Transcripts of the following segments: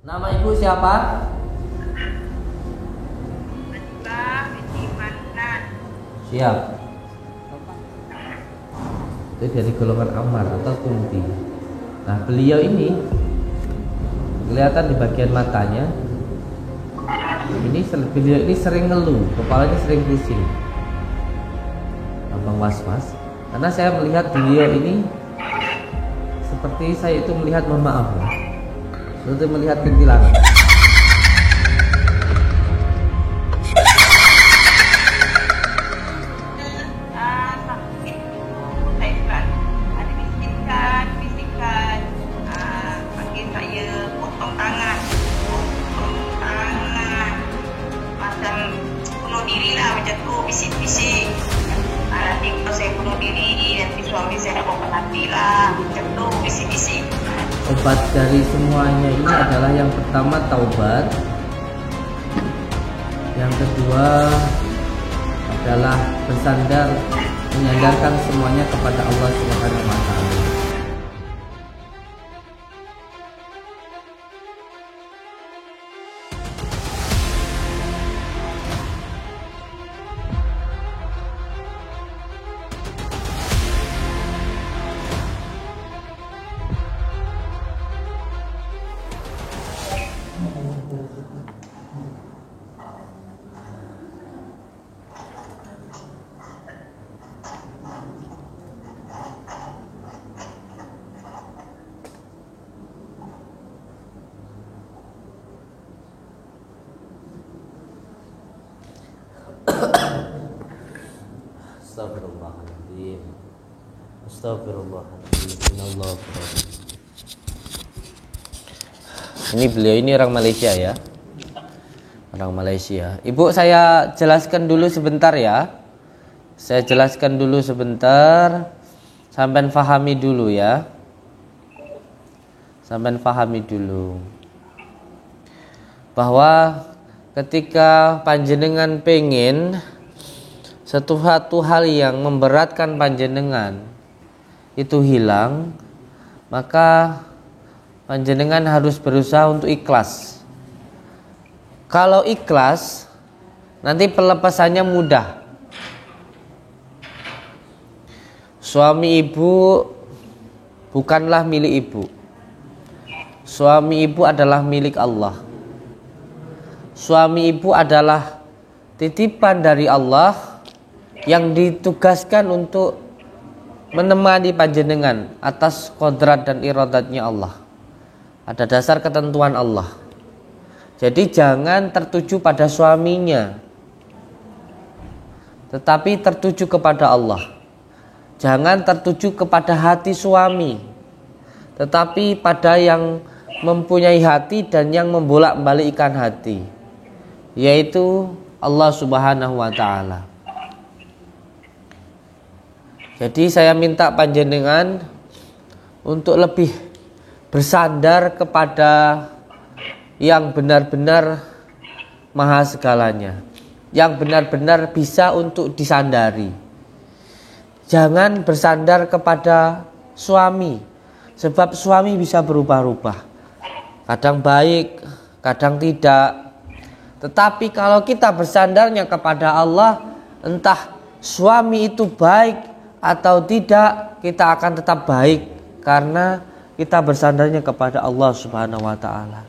Nama ibu siapa? Siap. Itu dari golongan Ammar atau Kunti. Nah, beliau ini kelihatan di bagian matanya. Beliau ini sering ngeluh, kepalanya sering pusing, gampang was-was. Karena saya melihat beliau ini seperti saya itu melihat, mohon maaf ya, seperti melihat kuntilanak. Obat dari semuanya ini adalah yang pertama taubat, yang kedua adalah bersandar, menyandarkan semuanya kepada Allah Subhanahu wa taala. Astagfirullahaladzim. Astagfirullahaladzim. Ini beliau ini orang Malaysia ya. Orang Malaysia. Ibu, saya jelaskan dulu sebentar ya. Saya jelaskan dulu sebentar. Sampai fahami dulu ya. Sampai fahami dulu. Bahwa ketika panjenengan pengen suatu hal yang memberatkan panjenengan itu hilang, maka panjenengan harus berusaha untuk ikhlas. Kalau ikhlas, nanti pelepasannya mudah. Suami ibu bukanlah milik ibu. Suami ibu adalah milik Allah. Suami ibu adalah titipan dari Allah yang ditugaskan untuk menemani panjenengan atas kodrat dan iradatnya Allah. Ada dasar ketentuan Allah. Jadi jangan tertuju pada suaminya, tetapi tertuju kepada Allah. Jangan tertuju kepada hati suami, tetapi pada yang mempunyai hati dan yang membolak-balikkan hati, yaitu Allah Subhanahu wa taala. Jadi saya minta panjenengan untuk lebih bersandar kepada yang benar-benar maha segalanya, yang benar-benar bisa untuk disandari. Jangan bersandar kepada suami, sebab suami bisa berubah-ubah. Kadang baik, kadang tidak. Tetapi kalau kita bersandarnya kepada Allah, entah suami itu baik atau tidak, kita akan tetap baik karena kita bersandarnya kepada Allah Subhanahu wa taala.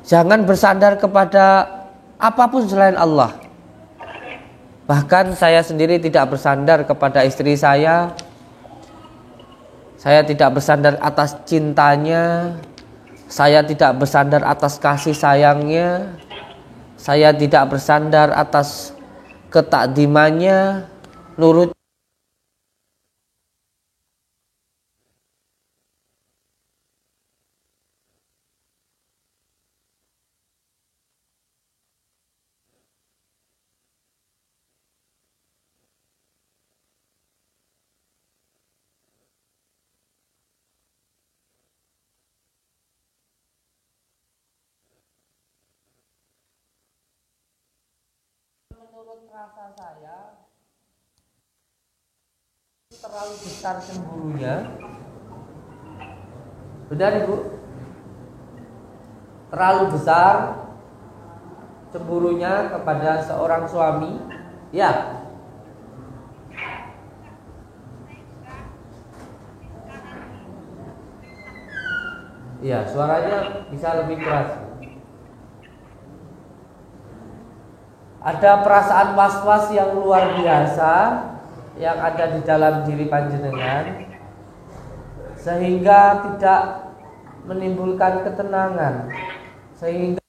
Jangan bersandar kepada apapun selain Allah. Bahkan saya sendiri tidak bersandar kepada istri saya. Saya tidak bersandar atas cintanya. Saya tidak bersandar atas kasih sayangnya. Saya tidak bersandar atas ketakdimannya, nurut. Menurut rasa saya terlalu besar cemburunya. Benar Ibu? terlalu besar cemburunya kepada seorang suami? Ya. Iya, suaranya bisa lebih keras. Ada perasaan was-was yang luar biasa yang ada di dalam diri panjenengan sehingga tidak menimbulkan ketenangan, sehingga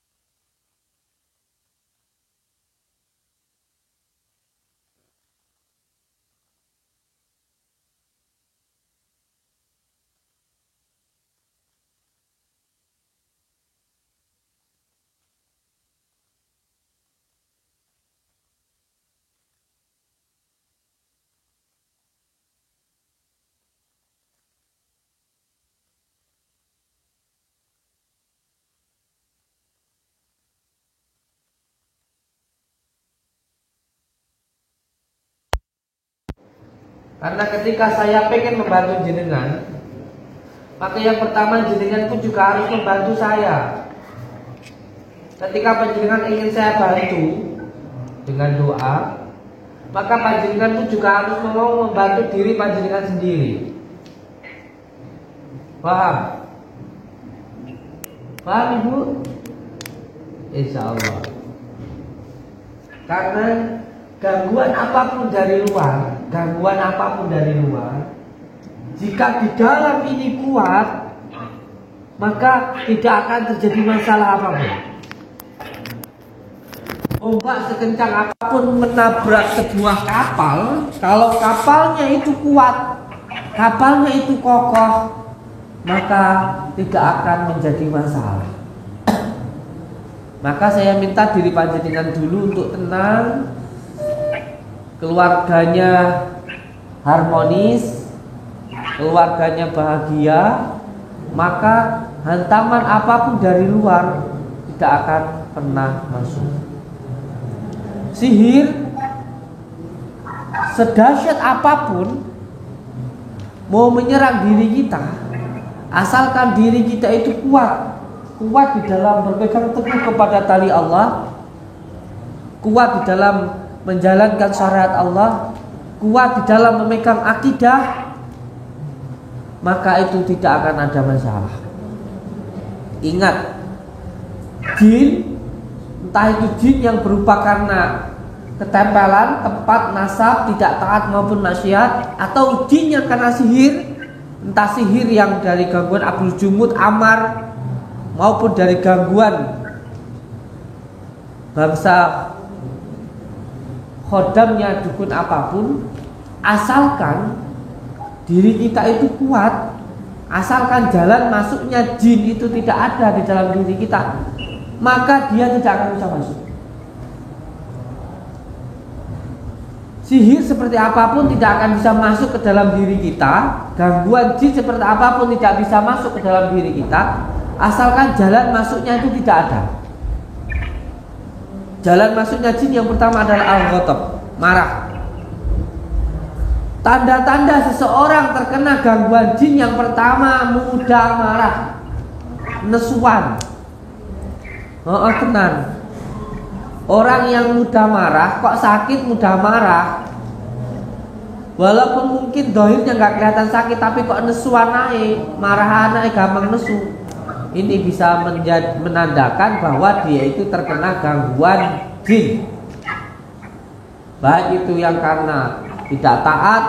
karena ketika saya pengen membantu jenengan, maka yang pertama jenengan pun juga harus membantu saya. Ketika panjenengan ingin saya bantu dengan doa, maka panjenengan pun juga harus mau membantu diri panjenengan sendiri. Paham? Paham Ibu? Insya Allah. Karena gangguan apapun dari luar, jika di dalam ini kuat, maka tidak akan terjadi masalah apapun. Ombak sekencang apapun menabrak sebuah kapal, kalau kapalnya itu kuat, kapalnya itu kokoh, maka tidak akan menjadi masalah. Maka saya minta diri panjenengan dulu untuk tenang, keluarganya harmonis, keluarganya bahagia, maka hantaman apapun dari luar tidak akan pernah masuk. Sihir sedahsyat apapun mau menyerang diri kita, asalkan diri kita itu kuat di dalam berpegang teguh kepada tali Allah, kuat di dalam menjalankan syariat Allah, kuat di dalam memegang akidah, maka itu tidak akan ada masalah. Ingat, jin, entah itu jin yang berupa karena ketempelan, tempat, nasab, tidak taat maupun maksiat, atau jin yang karena sihir, entah sihir yang dari gangguan abdul jumud, amar, maupun dari gangguan bangsa khodamnya dukun apapun, asalkan diri kita itu kuat, asalkan jalan masuknya jin itu tidak ada di dalam diri kita, maka dia tidak akan bisa masuk. Sihir seperti apapun tidak akan bisa masuk ke dalam diri kita, gangguan jin seperti apapun tidak bisa masuk ke dalam diri kita, asalkan jalan masuknya itu tidak ada. Jalan masuknya jin yang pertama adalah al-ghadab, marah. Tanda-tanda seseorang terkena gangguan jin yang pertama mudah marah, nesuan. Tenan. Orang yang mudah marah, kok sakit mudah marah. Walaupun mungkin dohirnya nggak kelihatan sakit, tapi kok nesuan naik, marah naik, gampang nesu. Ini bisa menandakan bahwa dia itu terkena gangguan jin, baik itu yang karena tidak taat,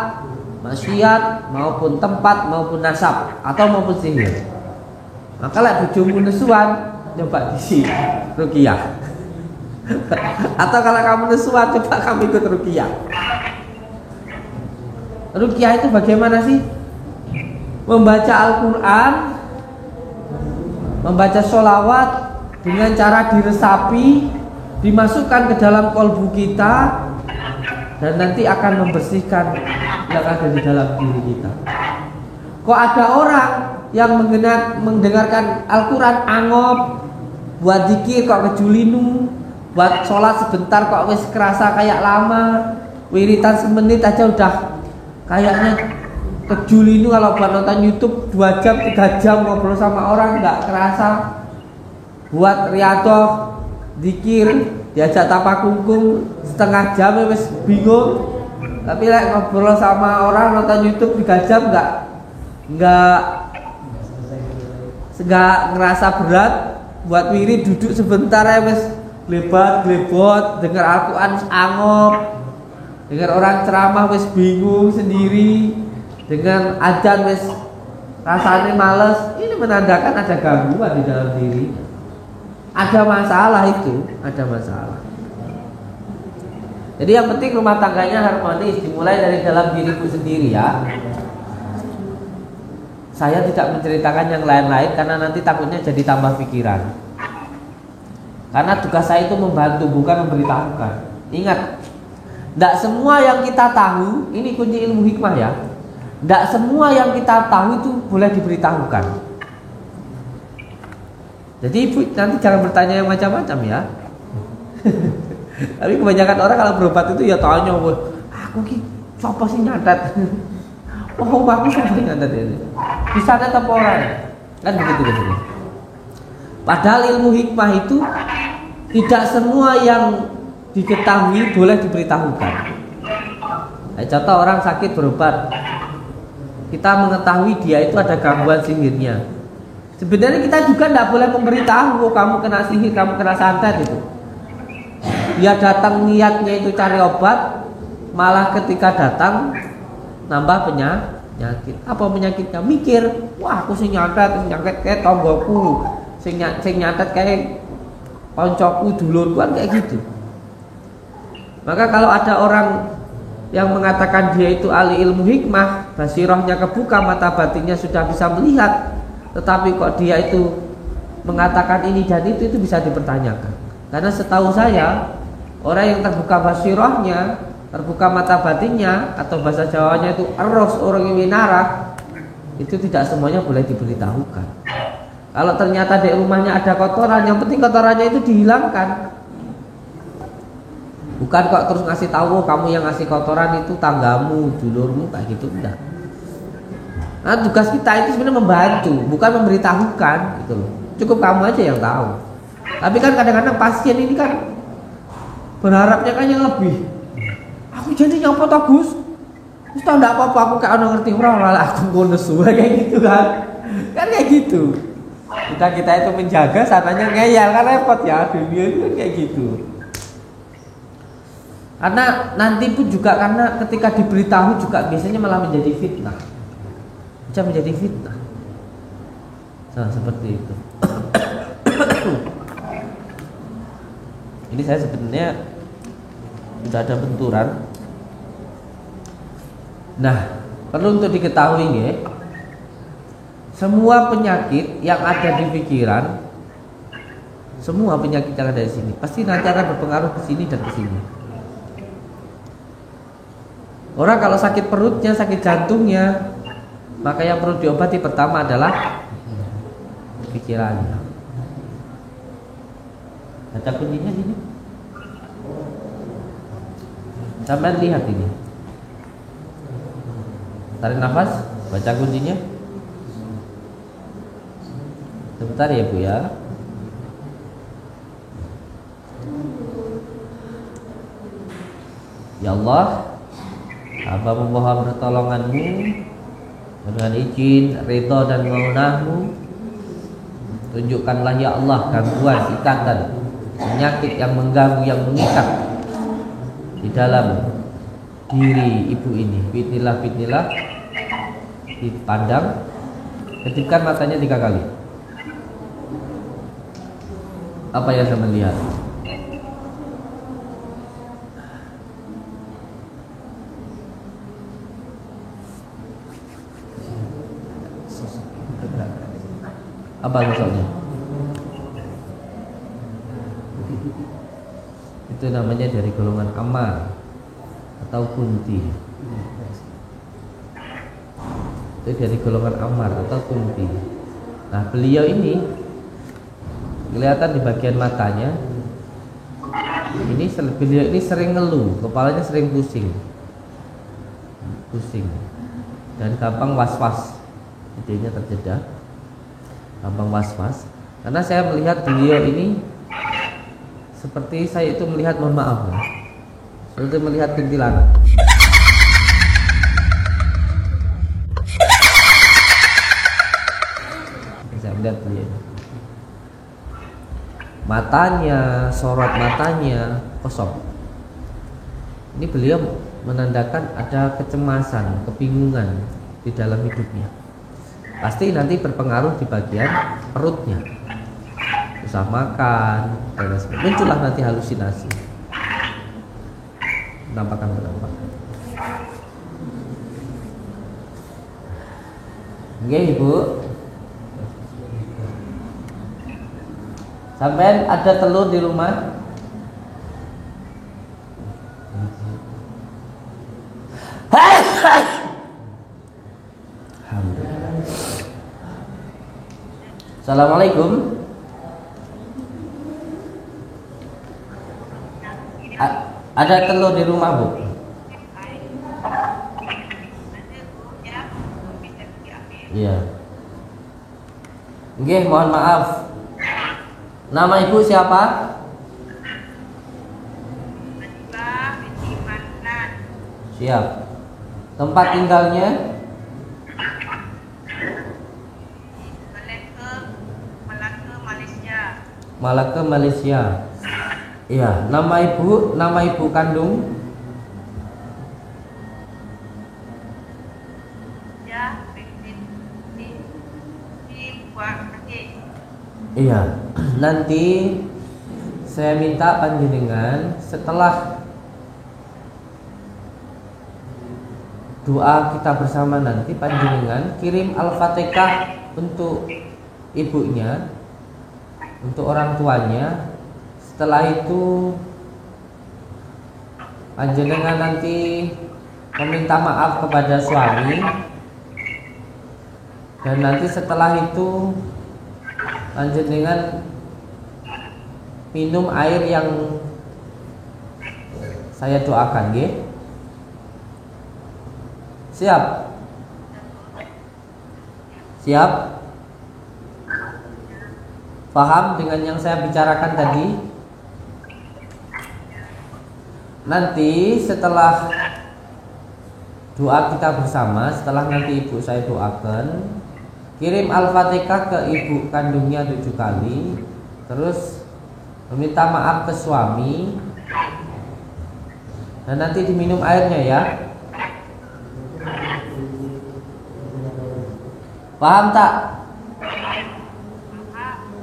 maksiat, maupun tempat, maupun nasab, atau maupun sihir. Maka lah bojomu nesuan, coba di ruqyah. Atau kalau kamu nesuan, coba kamu ikut ruqyah. Ruqyah itu bagaimana sih? Membaca Al-Quran, membaca sholawat dengan cara diresapi, dimasukkan ke dalam kolbu kita, dan nanti akan membersihkan yang ada di dalam diri kita. Kok ada orang yang mendengarkan Al-Quran angop, buat zikir kok kejulinu, buat sholat sebentar kok wis kerasa kayak lama, wiritan semenit aja udah kayaknya kejulinu. Kalau buat nonton YouTube 2 jam 3 jam ngobrol sama orang nggak kerasa. buat riadoh, zikir, diajak tapakungkum setengah jam wis bingung. Tapi like ngobrol sama orang nonton YouTube 3 jam nggak ngerasa berat. Buat wirid duduk sebentar ya wis glebot, dengar Al-Quran angop, dengar orang ceramah wis bingung sendiri, dengan adzan wis rasanya males. Ini menandakan ada gangguan di dalam diri. Ada masalah itu, ada masalah. Jadi yang penting rumah tangganya harmonis, dimulai dari dalam diriku sendiri ya. Saya tidak menceritakan yang lain-lain karena nanti takutnya jadi tambah pikiran. Karena tugas saya itu membantu, bukan memberitahukan. Ingat, tidak semua yang kita tahu, ini kunci ilmu hikmah ya. Tidak semua yang kita tahu itu boleh diberitahukan. Jadi ibu nanti jangan bertanya yang macam-macam ya. Tapi kebanyakan orang kalau berobat itu ya tanya, aku ki siapa sih nyatet? Oh, aku siapa sih nyatet ini? Bisa ada apa orang? Kan begitu biasanya. Padahal ilmu hikmah itu tidak semua yang diketahui boleh diberitahukan. Contoh orang sakit berobat, kita mengetahui dia itu ada gangguan sihirnya. Sebenarnya kita juga tidak boleh memberitahu, kamu kena sihir, kamu kena santet itu. Dia datang niatnya itu cari obat, malah ketika datang nambah penyakit. Apa penyakitnya? Mikir, wah aku sing nyantet kayak tonggoku, sing nyantet kayak koncoku dulurku kan kayak gitu. Maka kalau ada orang yang mengatakan dia itu ahli ilmu hikmah, basirahnya kebuka, mata batinnya sudah bisa melihat, tetapi kok dia itu mengatakan ini dan itu bisa dipertanyakan. Karena setahu saya, orang yang terbuka basirahnya, terbuka mata batinnya, atau bahasa Jawanya itu eros, orang yang minarah, itu tidak semuanya boleh diberitahukan. Kalau ternyata di rumahnya ada kotoran, yang penting kotorannya itu dihilangkan. Bukan kok terus ngasih tahu, kamu yang ngasih kotoran itu tanggamu, dulurmu, kayak gitu, enggak. Nah, tugas kita itu sebenarnya membantu, bukan memberitahukan gitu loh. Cukup kamu aja yang tahu. Tapi kan kadang-kadang pasien ini kan berharapnya kan yang lebih. Aku jadi nyopot Agus. Terus tau enggak apa-apa, aku kayak orang ngerti orang malah aku ngono suwe kayak gitu kan. Kan kayak gitu. Kita itu menjaga sananya ngeyel kan repot ya, dunia itu kan kayak gitu. Karena nanti pun juga karena ketika diberitahu juga biasanya malah menjadi fitnah. Bisa menjadi fitnah. Nah, seperti itu. Ini saya sebenarnya sudah ada benturan. Nah, perlu untuk diketahui ya, semua penyakit yang ada di pikiran, semua penyakit yang ada di sini pasti nanti akan berpengaruh ke sini dan ke sini. Orang kalau sakit perutnya, sakit jantungnya, maka yang perlu diobati pertama adalah pikirannya. Baca kuncinya sini. Sampai lihat ini. Tarik nafas, baca kuncinya. Sebentar ya Bu ya. Ya Allah, hamba memohon pertolongan-Mu dengan izin, ridha dan maunah-Mu. Tunjukkanlah ya Allah gangguan, ikatan, penyakit yang mengganggu, yang mengikat di dalam diri ibu ini. Fitnilah dipandang, kedipkan matanya 3 kali. Apa yang saya melihat? Apa sosoknya? Itu namanya dari golongan Ammar atau Kunti. Itu dari golongan Ammar atau Kunti. Nah, beliau ini kelihatan di bagian matanya. Beliau ini sering ngeluh, kepalanya sering pusing dan gampang was-was. Idenya terjeda, gampang was-was. Karena saya melihat beliau ini seperti saya itu melihat, mohon maaf ya, seperti melihat kuntilanak. Saya melihat beliau, matanya, sorot matanya kosong. Ini beliau menandakan ada kecemasan, kebingungan di dalam hidupnya. Pasti nanti berpengaruh di bagian perutnya, susah makan, dan sebagainya. Muncullah nanti halusinasi, penampakan. Oke Ibu, sampai ada telur di rumah? Assalamualaikum. Ada telur di rumah, Bu? Iya. Oke, mohon maaf. Nama Ibu siapa? Siap. Tempat tinggalnya? Malaka, Malaysia. Iya, nama ibu kandung? Iya, nanti saya minta panjenengan setelah doa kita bersama nanti panjenengan kirim Al-Fatihah untuk ibunya, untuk orang tuanya. Setelah itu panjenengan nanti meminta maaf kepada suami, dan nanti setelah itu panjenengan minum air yang saya doakan, nggih. Siap? Siap? Paham dengan yang saya bicarakan tadi? Nanti setelah doa kita bersama, setelah nanti ibu saya doakan, kirim Al-Fatihah ke ibu kandungnya 7 kali, terus meminta maaf ke suami, dan nanti diminum airnya ya. Paham tak?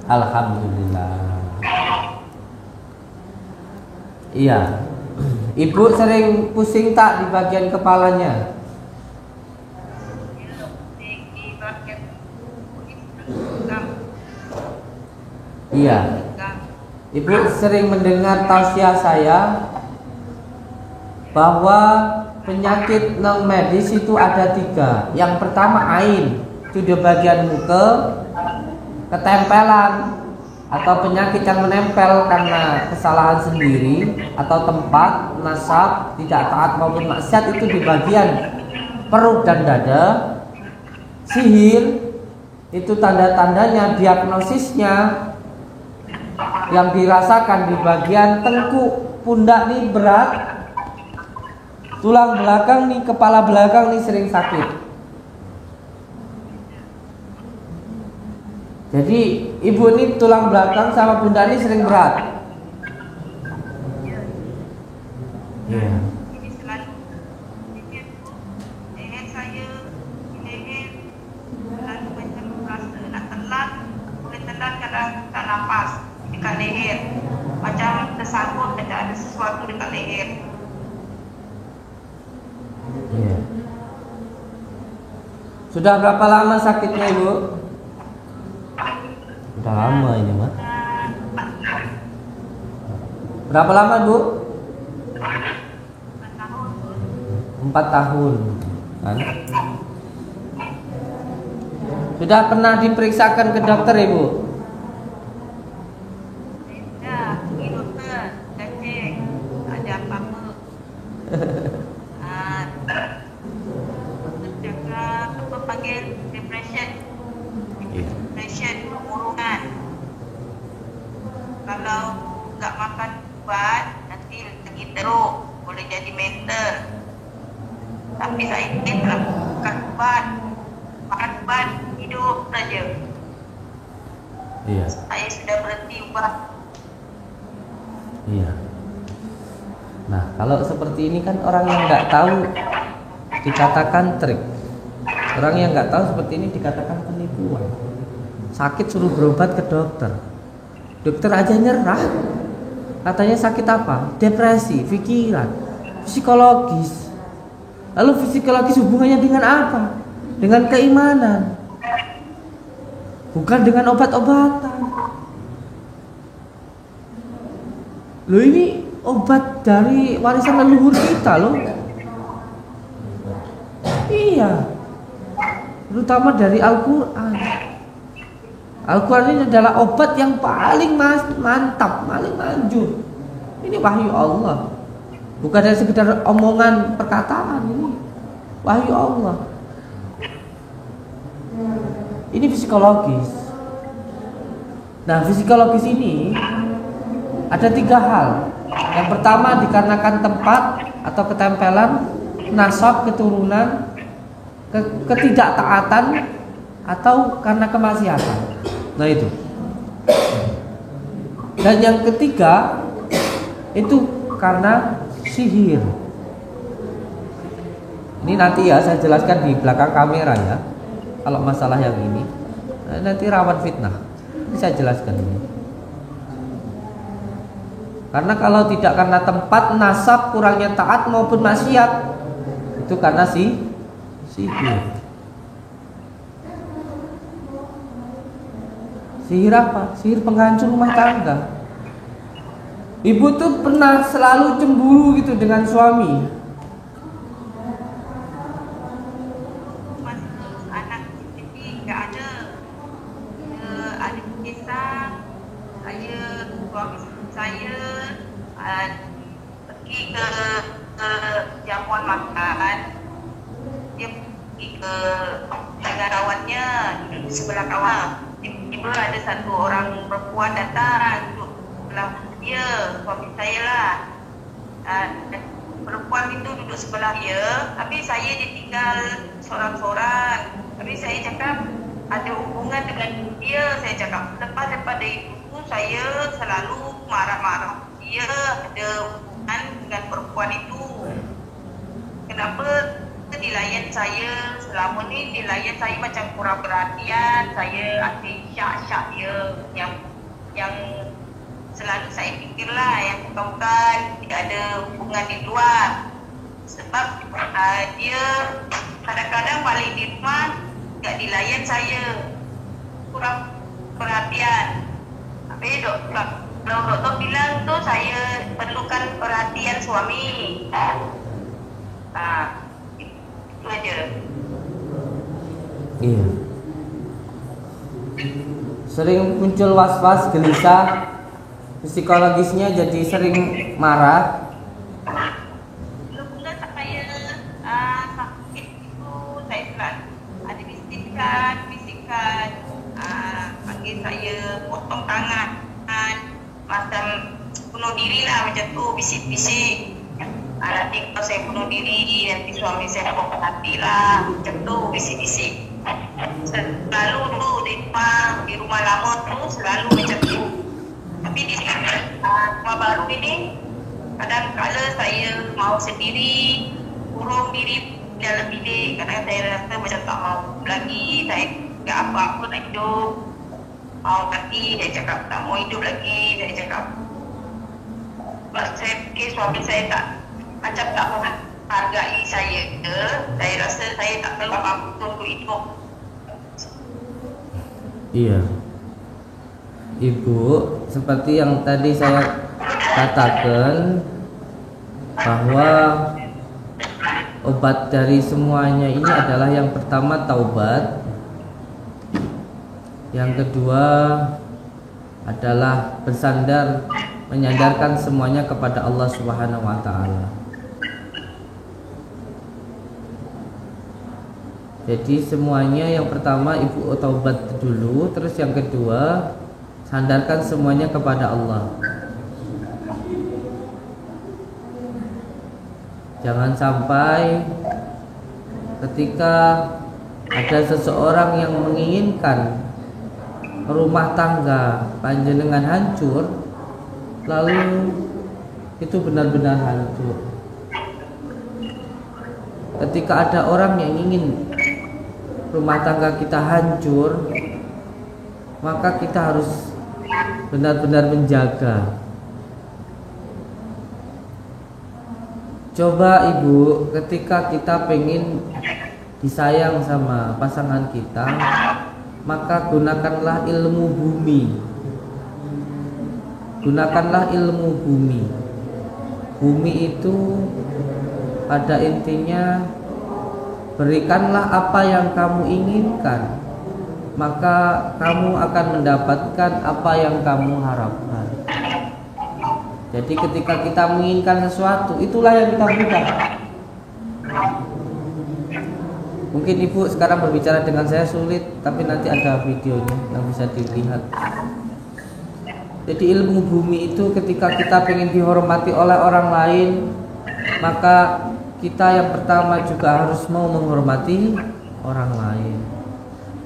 Alhamdulillah. Iya. Ibu sering pusing tak di bagian kepalanya? Iya. Ibu sering mendengar tausiah saya bahwa penyakit non medis itu ada 3. Yang pertama ain, itu di bagian muka, ketempelan atau penyakit yang menempel karena kesalahan sendiri atau tempat, nasab, tidak taat maupun maksiat itu di bagian perut dan dada. Sihir itu tanda-tandanya, diagnosisnya yang dirasakan di bagian tengkuk, pundak nih berat, tulang belakang nih, kepala belakang nih sering sakit. Jadi ibu ini tulang belakang sama pundak ini sering berat. Iya. Ini selalu leher saya, leher selalu macam rasa nak telan, boleh telan kadang tak nafas dekat leher, macam tersangkut dekat ada sesuatu dekat leher. Iya. Sudah berapa lama sakitnya ibu? Udah lama ini mah. Berapa lama bu? 4 tahun kan? Sudah pernah diperiksakan ke dokter ibu? Sudah, pergi dokter, dah cek, ada apa-apa. Dokter cakap apa panggil depression, depression, kemurungan. Kalau nggak makan ubat nanti lagi teruk, boleh jadi mental. Tapi saya ini telah makan ubat hidup saja. Iya. Saya sudah berhenti ubat. Iya. Nah, kalau seperti ini kan orang yang nggak tahu dikatakan trik. Orang yang nggak tahu seperti ini dikatakan penipuan. Sakit suruh berobat ke dokter. Dokter aja nyerah. Katanya sakit apa? Depresi, pikiran, psikologis. Lalu psikologis hubungannya dengan apa? Dengan keimanan. Bukan dengan obat-obatan. Loh, ini obat dari warisan leluhur kita loh. Iya. Terutama dari Al-Quran. Al-Quran ini adalah obat yang paling mantap, paling manjur. Ini wahyu Allah. Bukan dari sekedar omongan perkataan ini. Wahyu Allah. Ini psikologis. Nah, psikologis ini ada 3 hal. Yang pertama dikarenakan tempat atau ketempelan, nasab, keturunan, ketidaktaatan, atau karena kemaksiatan. Nah itu. Dan yang ketiga itu karena sihir. Ini nanti ya saya jelaskan di belakang kamera ya. Kalau masalah yang ini nanti rawan fitnah. Ini saya jelaskan ini. Karena kalau tidak karena tempat, nasab, kurangnya taat maupun maksiat, itu karena sihir. Sihir apa? Sihir penghancur rumah tangga. Ibu tuh pernah selalu cemburu gitu dengan suami. Anak jadi nggak ada. Ada kisah suami saya pergi ke jamuan makan. Dia pergi ke negarawannya di sebelah kawan. Tiba-tiba ada satu orang perempuan datang duduk sebelah dia, suami saya lah. Perempuan itu duduk sebelah dia, tapi saya ditinggal seorang-seorang. Tapi saya cakap ada hubungan dengan dia. Saya cakap lepas daripada itu saya selalu marah-marah. Dia ada hubungan dengan perempuan itu. Kenapa dilayan saya selama ni, dilayan saya macam kurang perhatian. Saya asyik syak-syak dia yang selalu saya fikirlah yang bukan-bukan, tidak ada hubungan di luar. Sebab dia kadang-kadang balik di rumah tak dilayan saya, kurang perhatian. Habis doktor bilang tu saya perlukan perhatian suami. Itu aja. Iya. Sering muncul was-was, gelisah, psikologisnya jadi sering marah. Mula-mula saya sakit itu saya selalu ada bisikan, panggil saya potong tangan, macam bunuh diri lah macam tu, bisik-bisik. Nanti kalau saya bunuh diri, nanti suami saya dapat mati lah, macam tu, bisik-bisik. Selalu tu di rumah lama tu selalu macam tu. Tapi di rumah baru ini kadang-kadang saya mau sendiri, kurung diri dalam bilik. Kadang saya rasa macam tak mau lagi, saya tak apa-apa nak hidup, mau mati. Saya cakap tak mau hidup lagi. Saya cakap saya fikir suami saya tak macam tak menghargai saya ke. Saya rasa saya tak perlu apa-apa untuk hidup. Iya. Ibu, seperti yang tadi saya katakan bahwa obat dari semuanya ini adalah yang pertama taubat, yang kedua adalah bersandar, menyandarkan semuanya kepada Allah Subhanahu wa taala. Jadi semuanya yang pertama ibu taubat dulu, terus yang kedua Sandarkan semuanya kepada Allah. Jangan sampai ketika ada seseorang yang menginginkan rumah tangga panjenengan hancur, lalu itu benar-benar hancur. Ketika ada orang yang ingin rumah tangga kita hancur, maka kita harus benar-benar menjaga. Coba ibu, ketika kita pengen disayang sama pasangan kita, maka gunakanlah ilmu bumi. Gunakanlah ilmu bumi. Bumi itu pada intinya berikanlah apa yang kamu inginkan, maka kamu akan mendapatkan apa yang kamu harapkan. Jadi ketika kita menginginkan sesuatu, itulah yang kita butuhkan. Mungkin ibu sekarang berbicara dengan saya sulit, tapi nanti ada videonya yang bisa dilihat. Jadi ilmu bumi itu ketika kita ingin dihormati oleh orang lain, maka kita yang pertama juga harus mau menghormati orang lain.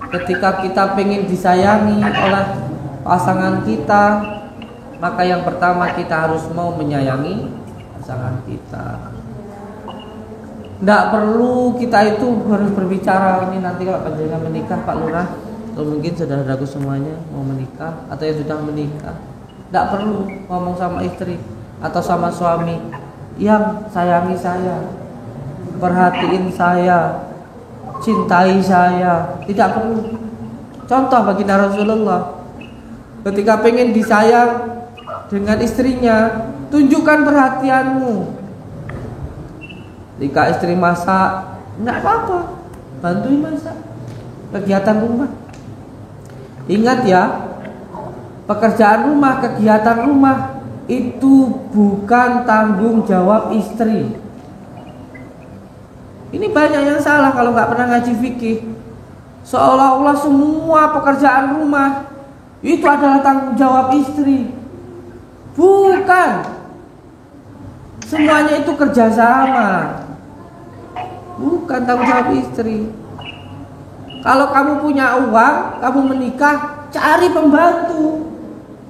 Ketika kita ingin disayangi oleh pasangan kita, maka yang pertama kita harus mau menyayangi pasangan kita. Tidak perlu kita itu harus berbicara ini nanti kalau panjenengan menikah Pak Lurah, atau mungkin saudara-saudaraku semuanya mau menikah atau yang sudah menikah, tidak perlu ngomong sama istri atau sama suami yang sayangi saya, perhatiin saya, cintai saya. Tidak perlu. Contoh baginda Rasulullah ketika pengen disayang dengan istrinya, tunjukkan perhatianmu. Jika istri masak, enggak apa-apa, bantuin masak, kegiatan rumah. Ingat ya, pekerjaan rumah, kegiatan rumah itu bukan tanggung jawab istri. Ini banyak yang salah kalau nggak pernah ngaji fikih. Seolah-olah semua pekerjaan rumah itu adalah tanggung jawab istri. Bukan. Semuanya itu kerjasama. Bukan tanggung jawab istri. Kalau kamu punya uang, kamu menikah, cari pembantu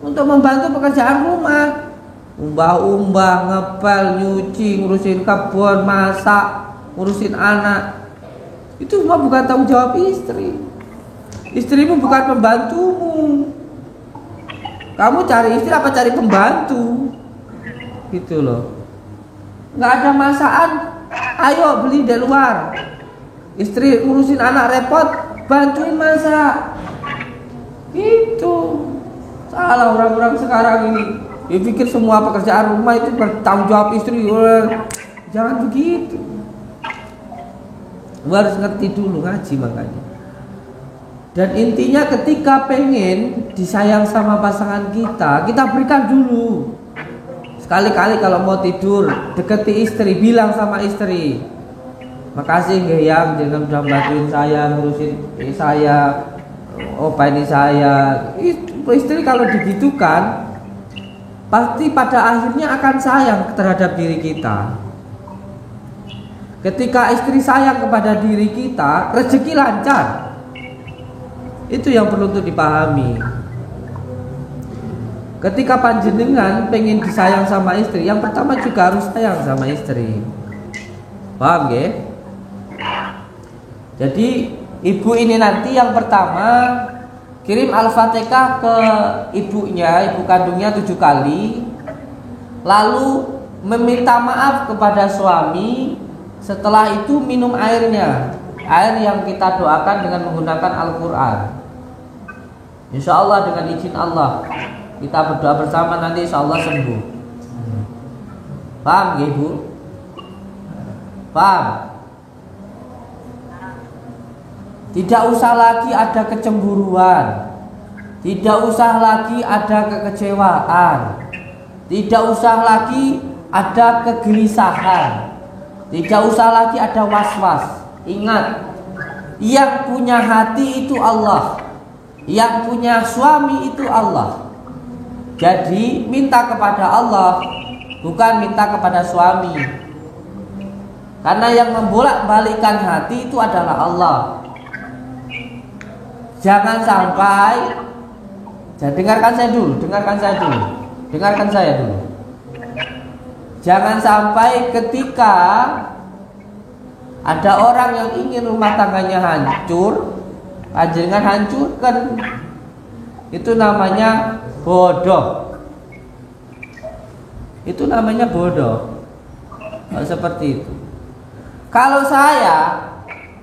untuk membantu pekerjaan rumah. Umbah-umbah, ngepel, nyuci, ngurusin kebun, masak, ngurusin anak. Itu semua bukan tanggung jawab istri. Istrimu bukan pembantumu. Kamu cari istri apa cari pembantu? Gitu loh. Nggak ada masakan, ayo beli dari luar. Istri ngurusin anak repot, bantuin masak. Gitu. Salah orang-orang sekarang ini. Dia pikir semua pekerjaan rumah itu bertanggung jawab istri. Jangan begitu. Harus ngerti dulu, ngaji makanya. Dan intinya ketika pengen disayang sama pasangan kita, kita berikan dulu. Sekali-kali kalau mau tidur, deketi istri, bilang sama istri, makasih nggih yang jangan udah bantuin saya, ngurusin saya, ini saya. Istri kalau digitukan, pasti pada akhirnya akan sayang terhadap diri kita. Ketika istri sayang kepada diri kita, rezeki lancar. Itu yang perlu untuk dipahami. Ketika panjenengan pengen disayang sama istri, yang pertama juga harus sayang sama istri. Paham ya? Jadi ibu ini nanti yang pertama kirim Al-Fatihah ke ibunya, ibu kandungnya 7 kali. Lalu meminta maaf kepada suami. Setelah itu minum airnya, air yang kita doakan dengan menggunakan Al-Quran. Insya Allah dengan izin Allah kita berdoa bersama, nanti insya Allah sembuh. Paham ya ibu? Paham? Tidak usah lagi ada kecemburuan, tidak usah lagi ada kekecewaan, tidak usah lagi ada kegelisahan, tidak usah lagi ada was-was. Ingat, yang punya hati itu Allah, yang punya suami itu Allah. Jadi minta kepada Allah, bukan minta kepada suami. Karena yang membolak-balikkan hati itu adalah Allah. Jangan sampai, dengarkan saya dulu. Jangan sampai ketika ada orang yang ingin rumah tangganya hancur, panjenengan hancurkan. Itu namanya bodoh. Kalau seperti itu. Kalau saya,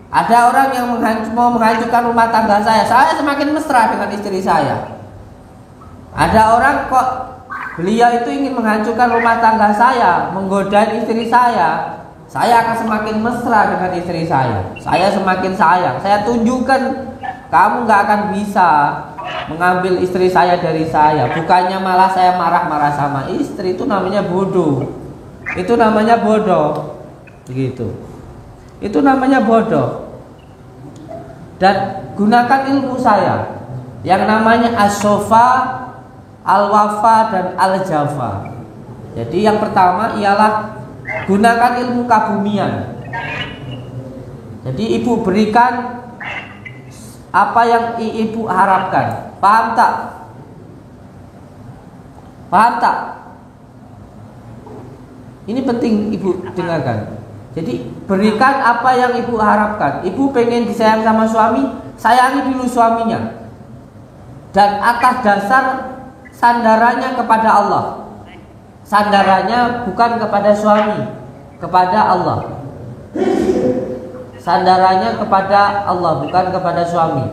ada orang yang mau menghancurkan rumah tangga saya semakin mesra dengan istri saya. Ada orang kok beliau itu ingin menghancurkan rumah tangga saya, menggoda istri saya akan semakin mesra dengan istri saya. Saya semakin sayang. Saya tunjukkan kamu gak akan bisa mengambil istri saya dari saya. Bukannya malah saya marah-marah sama istri. Itu namanya bodoh. Begitu. Itu namanya bodoh. Dan gunakan ilmu saya yang namanya as-sofa, al-wafa, dan al-jafa. Jadi yang pertama ialah gunakan ilmu kebumian. Jadi ibu berikan apa yang ibu harapkan. Paham tak? Ini penting ibu dengarkan. Jadi berikan apa yang ibu harapkan. Ibu pengen disayang sama suami, sayangi dulu suaminya. Dan atas dasar sandarannya kepada Allah. Sandarannya bukan kepada suami, kepada Allah. Sandarannya kepada Allah, bukan kepada suami.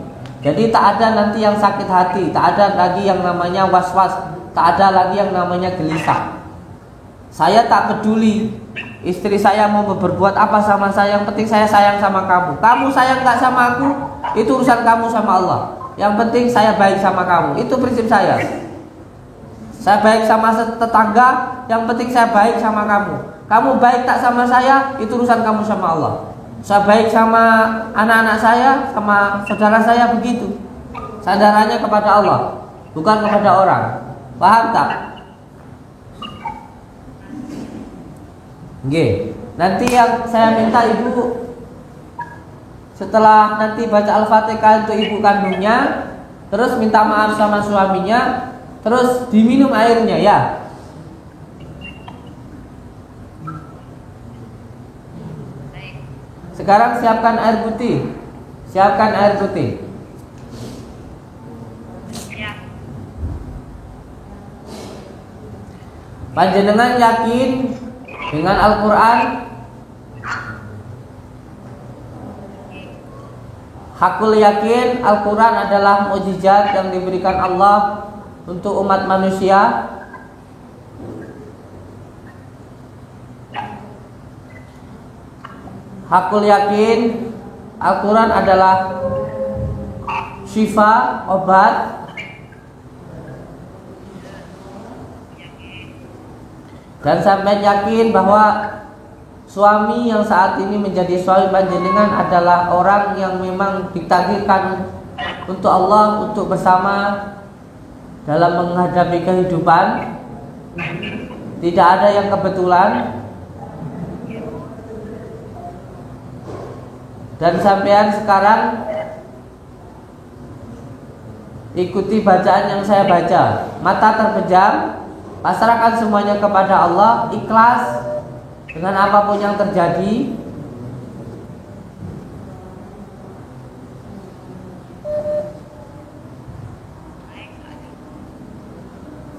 Jadi tak ada nanti yang sakit hati, tak ada lagi yang namanya was-was, tak ada lagi yang namanya gelisah. Saya tak peduli istri saya mau berbuat apa sama saya, yang penting saya sayang sama kamu. Kamu sayang tak sama aku, itu urusan kamu sama Allah. Yang penting saya baik sama kamu, itu prinsip saya. Saya baik sama tetangga, yang penting saya baik sama kamu. Kamu baik tak sama saya, itu urusan kamu sama Allah. Saya baik sama anak-anak saya, sama saudara saya, begitu. Sandarannya kepada Allah, bukan kepada orang. Paham tak? Oke. Nanti yang saya minta ibu, setelah nanti baca Al-Fatihah untuk ibu kandungnya, terus minta maaf sama suaminya, terus diminum airnya ya. Sekarang siapkan air putih. Panjenengan yakin dengan Al-Quran? Hakul yakin Al-Quran adalah mukjizat yang diberikan Allah untuk umat manusia. Hakul yakin Al-Quran adalah syifa, obat. Dan sampai yakin bahwa suami yang saat ini menjadi suami panjenengan adalah orang yang memang ditakdirkan untuk Allah untuk bersama dalam menghadapi kehidupan. Tidak ada yang kebetulan. Dan sampean sekarang ikuti bacaan yang saya baca. Mata terpejam, pasrahkan semuanya kepada Allah, ikhlas dengan apapun yang terjadi.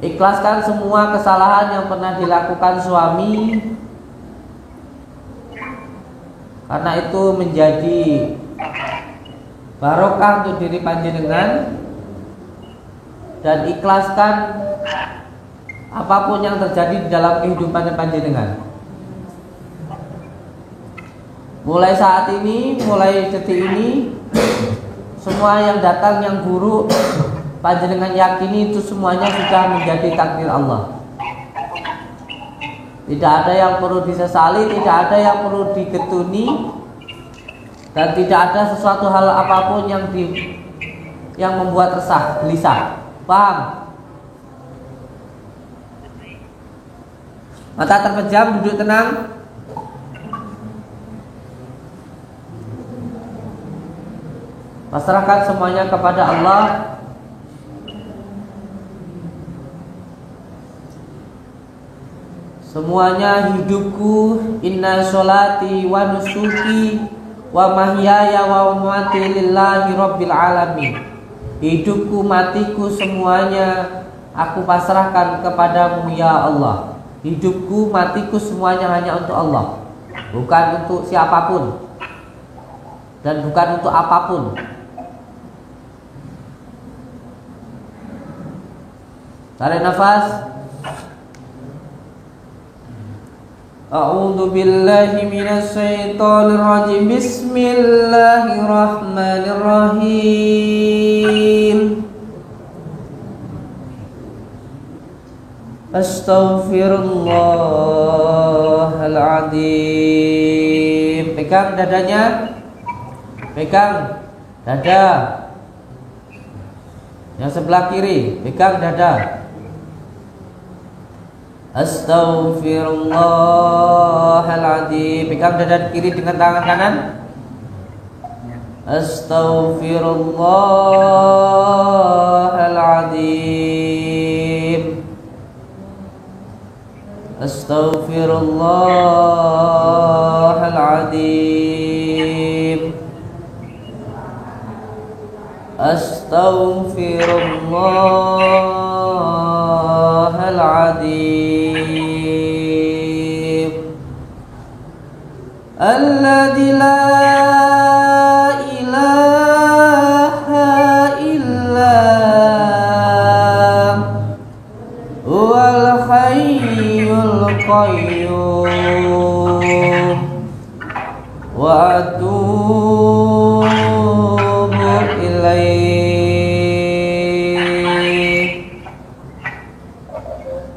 Ikhlaskan semua kesalahan yang pernah dilakukan suami, karena itu menjadi barokah untuk diri panjenengan. Dan ikhlaskan apapun yang terjadi di dalam kehidupan panjenengan. Mulai saat ini, mulai detik ini, semua yang datang yang buruk, panjenengan yakini itu semuanya sudah menjadi takdir Allah. Tidak ada yang perlu disesali, tidak ada yang perlu digetuni, dan tidak ada sesuatu hal apapun yang membuat resah, gelisah. Paham? Mata terpejam, duduk tenang. Pasrahkan semuanya kepada Allah. Semuanya hidupku, inna sholati wa nusuki wa mahyaya wa mamati lillahi rabbil alamin. Hidupku, matiku, semuanya aku pasrahkan kepadamu ya Allah. Hidupku, matiku, semuanya hanya untuk Allah, bukan untuk siapapun dan bukan untuk apapun. Tarik nafas. A'udzu billahi minasy syaithanir rajim. Bismillahirrahmanirrahim. Astaghfirullahaladzim. Pegang dadanya. Pegang dada. Yang sebelah kiri, pegang dada. Astaghfirullahaladzim. Pegang dada kiri dengan tangan kanan. Astaghfirullahaladzim. Astaghfirullahaladzim. Astaghfirullahaladzim. Alladzi la ilaha illa huwal hayyul qayyum wa atubu ilaih.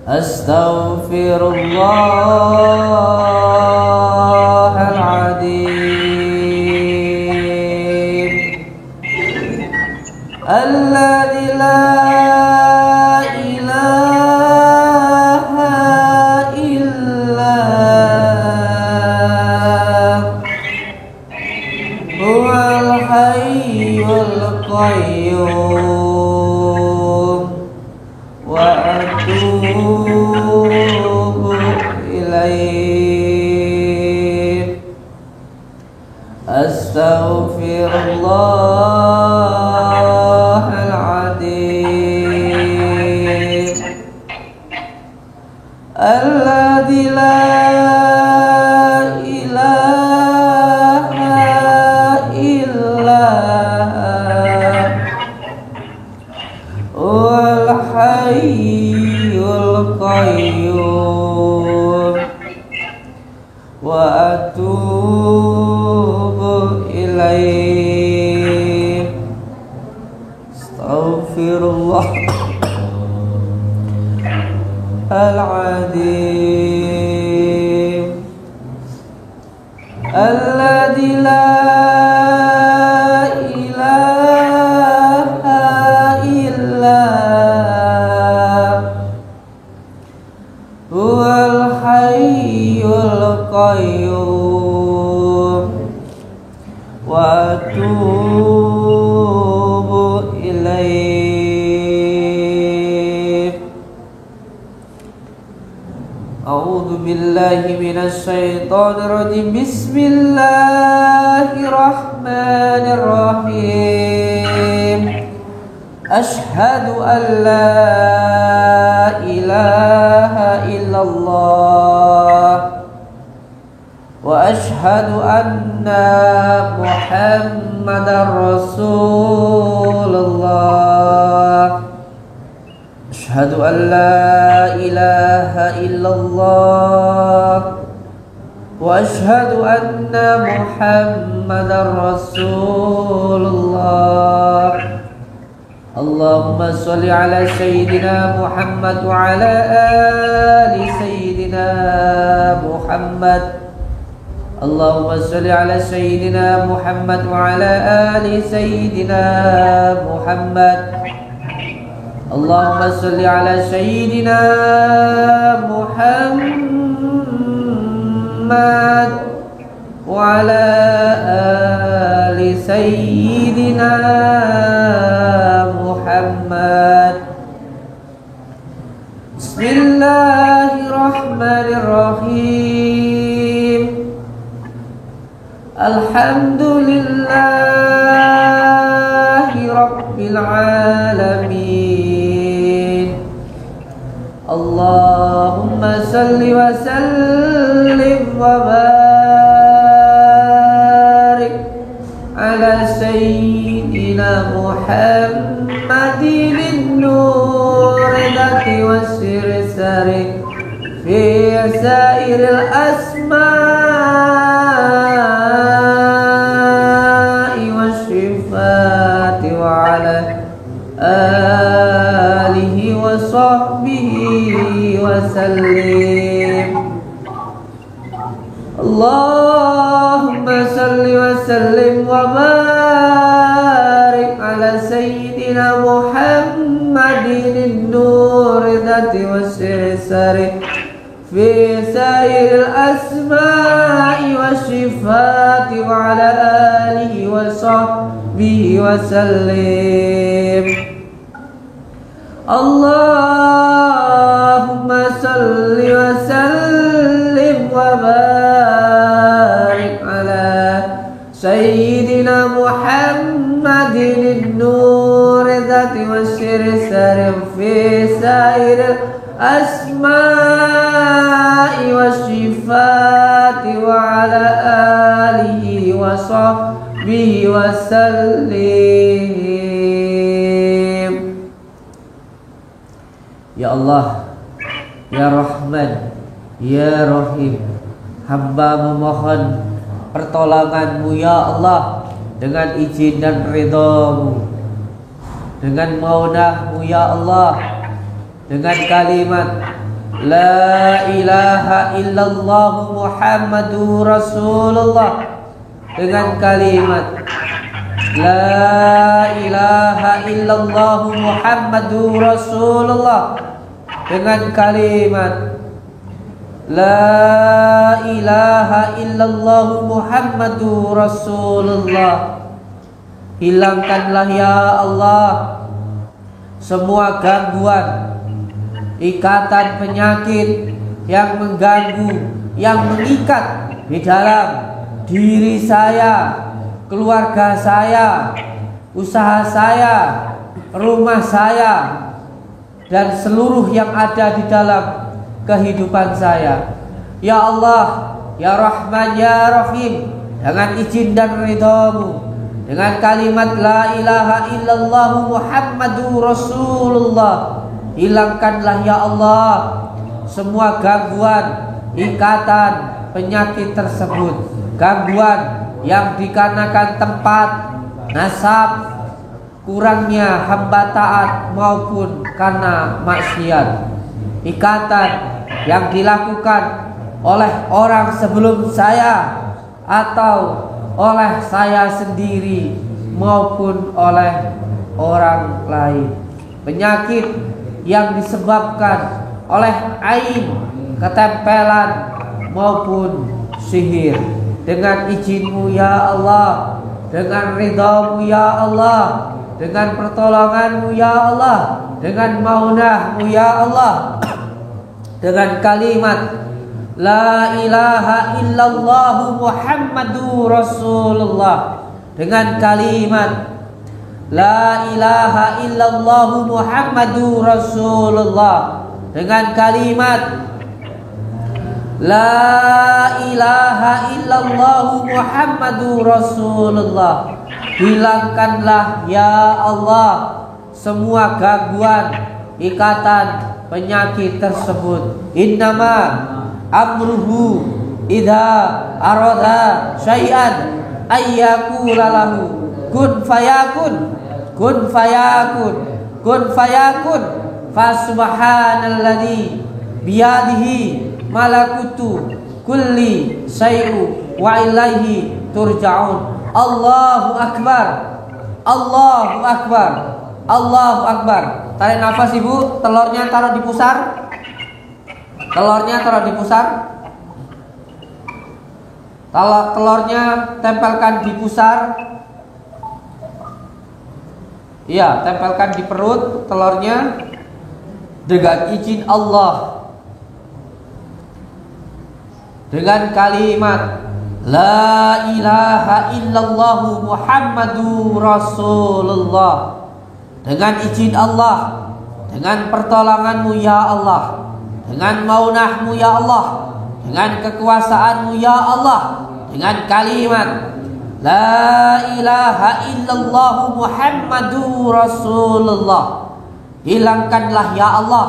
Astaghfirullahaladzim. Alladzi la ilaha illa huwal hayyul qayyum wa atubu ilaih. Astaghfirullahaladzim. Alladzi la ilaha illa huwal hayyul qayyum wa atubu ilaih. Astaghfirullahaladzim. Alladzi la ilaha illa huwal hayyul qayyum wa atubu ilaih. A'udzu billahi minasy syaithanir rajim. Bismillahirrahmanirrahim. Asyhadu an la ilaha illallah wa asyhadu anna Muhammadar Rasulullah. Asyhadu an la ilaha illallah wa asyhadu anna Muhammadar Rasulullah. Allahumma sholli ala sayyidina Muhammad wa ala ali sayyidina Muhammad. Allahumma sholli ala sayyidina Muhammad wa ala ali sayyidina Muhammad. Allahumma sholli ala sayyidina Muhammad Muhammad wa ala ali sayyidina Muhammad. Bismillahirrahmanirrahim. Alhamdulillahi rabbil alamin. Allahumma salli wa sallim wa barik ala sayyidina Muhammadin nurillati wassirsari fi sairil asma'i wasyifati wa ala alihi wa sahbihi wa sallim. Allahumma salli wa sallim wa barik ala sayyidina Muhammadin nuri dhati wassari fi sairil asma'i wa syifati wa ala alihi wa sahbihi wa sallim. Allahumma salli wa sallim wa barik ala sayyidina Muhammadin nuri dhati wassirsari fi sairil asma'i wasyifati wa ala alihi wa sahbihi wa sallim. Ya Allah, Ya Rahman, Ya Rahim, hamba memohon pertolongan-Mu ya Allah dengan izin dan ridha-Mu, dengan maunah-Mu ya Allah, dengan kalimat La ilaha illallah Muhammadur Rasulullah, dengan kalimat La ilaha illallah Muhammadur Rasulullah, dengan kalimat La ilaha illallah Muhammadur Rasulullah. Hilangkanlah ya Allah semua gangguan, ikatan penyakit yang mengganggu, yang mengikat di dalam diri saya, keluarga saya, usaha saya, rumah saya, dan seluruh yang ada di dalam kehidupan saya. Ya Allah, Ya Rahman, Ya Rahim, dengan izin dan ridha-Mu, dengan kalimat La ilaha illallah Muhammadur Rasulullah, hilangkanlah ya Allah semua gangguan, ikatan, penyakit tersebut. Gangguan yang dikarenakan tempat, nasab, kurangnya hamba taat maupun karena maksiat. Ikatan yang dilakukan oleh orang sebelum saya atau oleh saya sendiri maupun oleh orang lain. Penyakit yang disebabkan oleh ain, ketempelan maupun sihir. Dengan izin-Mu ya Allah, dengan ridha-Mu ya Allah, dengan pertolongan-Mu ya Allah, dengan maunah-Mu ya Allah, dengan kalimat La ilaha illallah Muhammadur Rasulullah, dengan kalimat La ilaha illallah Muhammadur Rasulullah, dengan kalimat La ilaha illallah Muhammadur Rasulullah. Hilangkanlah ya Allah semua gangguan, ikatan, penyakit tersebut. Innama amruhu idza arada syai'an ayyakula lahu kun fayakun, kun fayakun, kun fayakun. Fasubhanalladzi biyadihi malakutu kulli syai'u wa ilaihi turja'un. Allahu akbar, Allahu akbar, Allahu akbar. Tarik nafas ibu, telurnya taruh di pusar. Telurnya taruh di pusar. Telurnya tempelkan di pusar. Iya, tempelkan di perut telurnya dengan izin Allah. Dengan kalimat La ilaha illallah Muhammadur Rasulullah. Dengan izin Allah, dengan pertolonganmu ya Allah, dengan maunahmu ya Allah, dengan kekuasaanmu ya Allah, dengan kalimat La ilaha illallah Muhammadur Rasulullah. Hilangkanlah ya Allah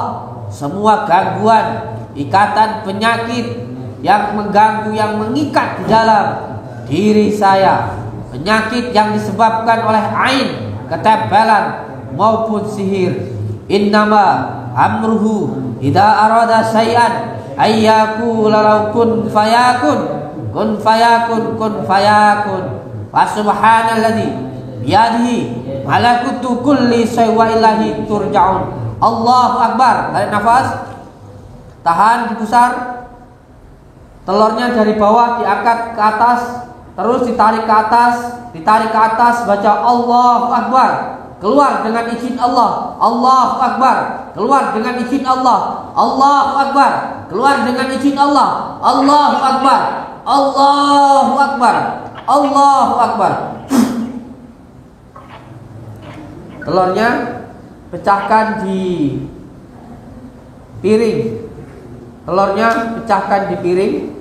semua gangguan, ikatan penyakit yang mengganggu, yang mengikat di dalam diri saya. Penyakit yang disebabkan oleh ain, ketempelan maupun sihir. Innama amruhu idza arada syai'an ayyakula law kun fayakun. Kun fayakun, kun fayakun. Wa subhanalladzi biyadihi malakutu kulli syai'in wa ilaihi turja'un. Allahu akbar. Tarik nafas. Tahan di pusar. Telurnya dari bawah diangkat ke atas, terus ditarik ke atas, baca Allahu akbar. Keluar dengan izin Allah. Allahu akbar. Keluar dengan izin Allah. Allahu akbar. Keluar dengan izin Allah. Allahu akbar. Allahu akbar. Allahu akbar. Telurnya pecahkan di piring. Telurnya pecahkan di piring.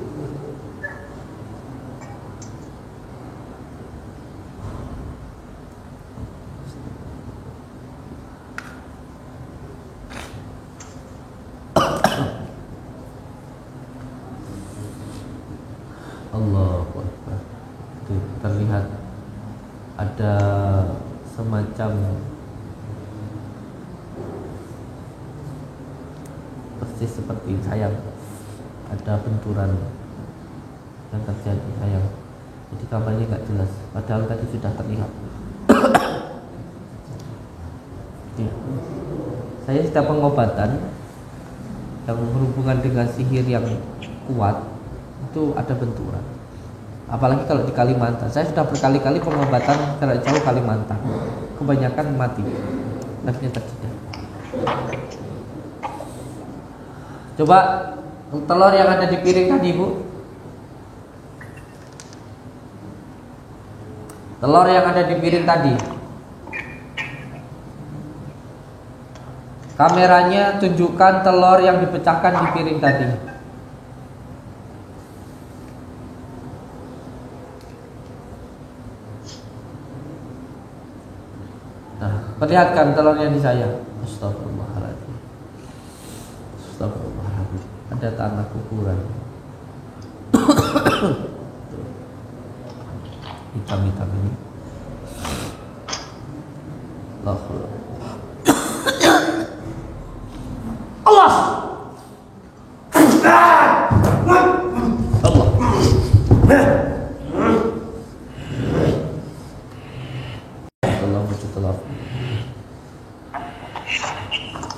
Allahu Akbar. Tuh, terlihat ada semacam persis seperti sayang, ada benturan yang terjadi sayang. Jadi gambarnya nggak jelas, padahal tadi sudah terlihat. Saya setiap pengobatan yang berhubungan dengan sihir yang kuat itu ada benturan. Apalagi kalau di Kalimantan, saya sudah berkali-kali pengobatan jarak jauh Kalimantan, kebanyakan mati, live-nya terjadi. Coba telur yang ada di piring tadi, Bu. Telur yang ada di piring tadi. Kameranya tunjukkan telur yang dipecahkan di piring tadi. Nah, perlihatkan telurnya di saya. Astagfirullahaladzim. Astagfirullahaladzim. Ada tanah kuburan. Hitam-hitam ini. Allah. Allah.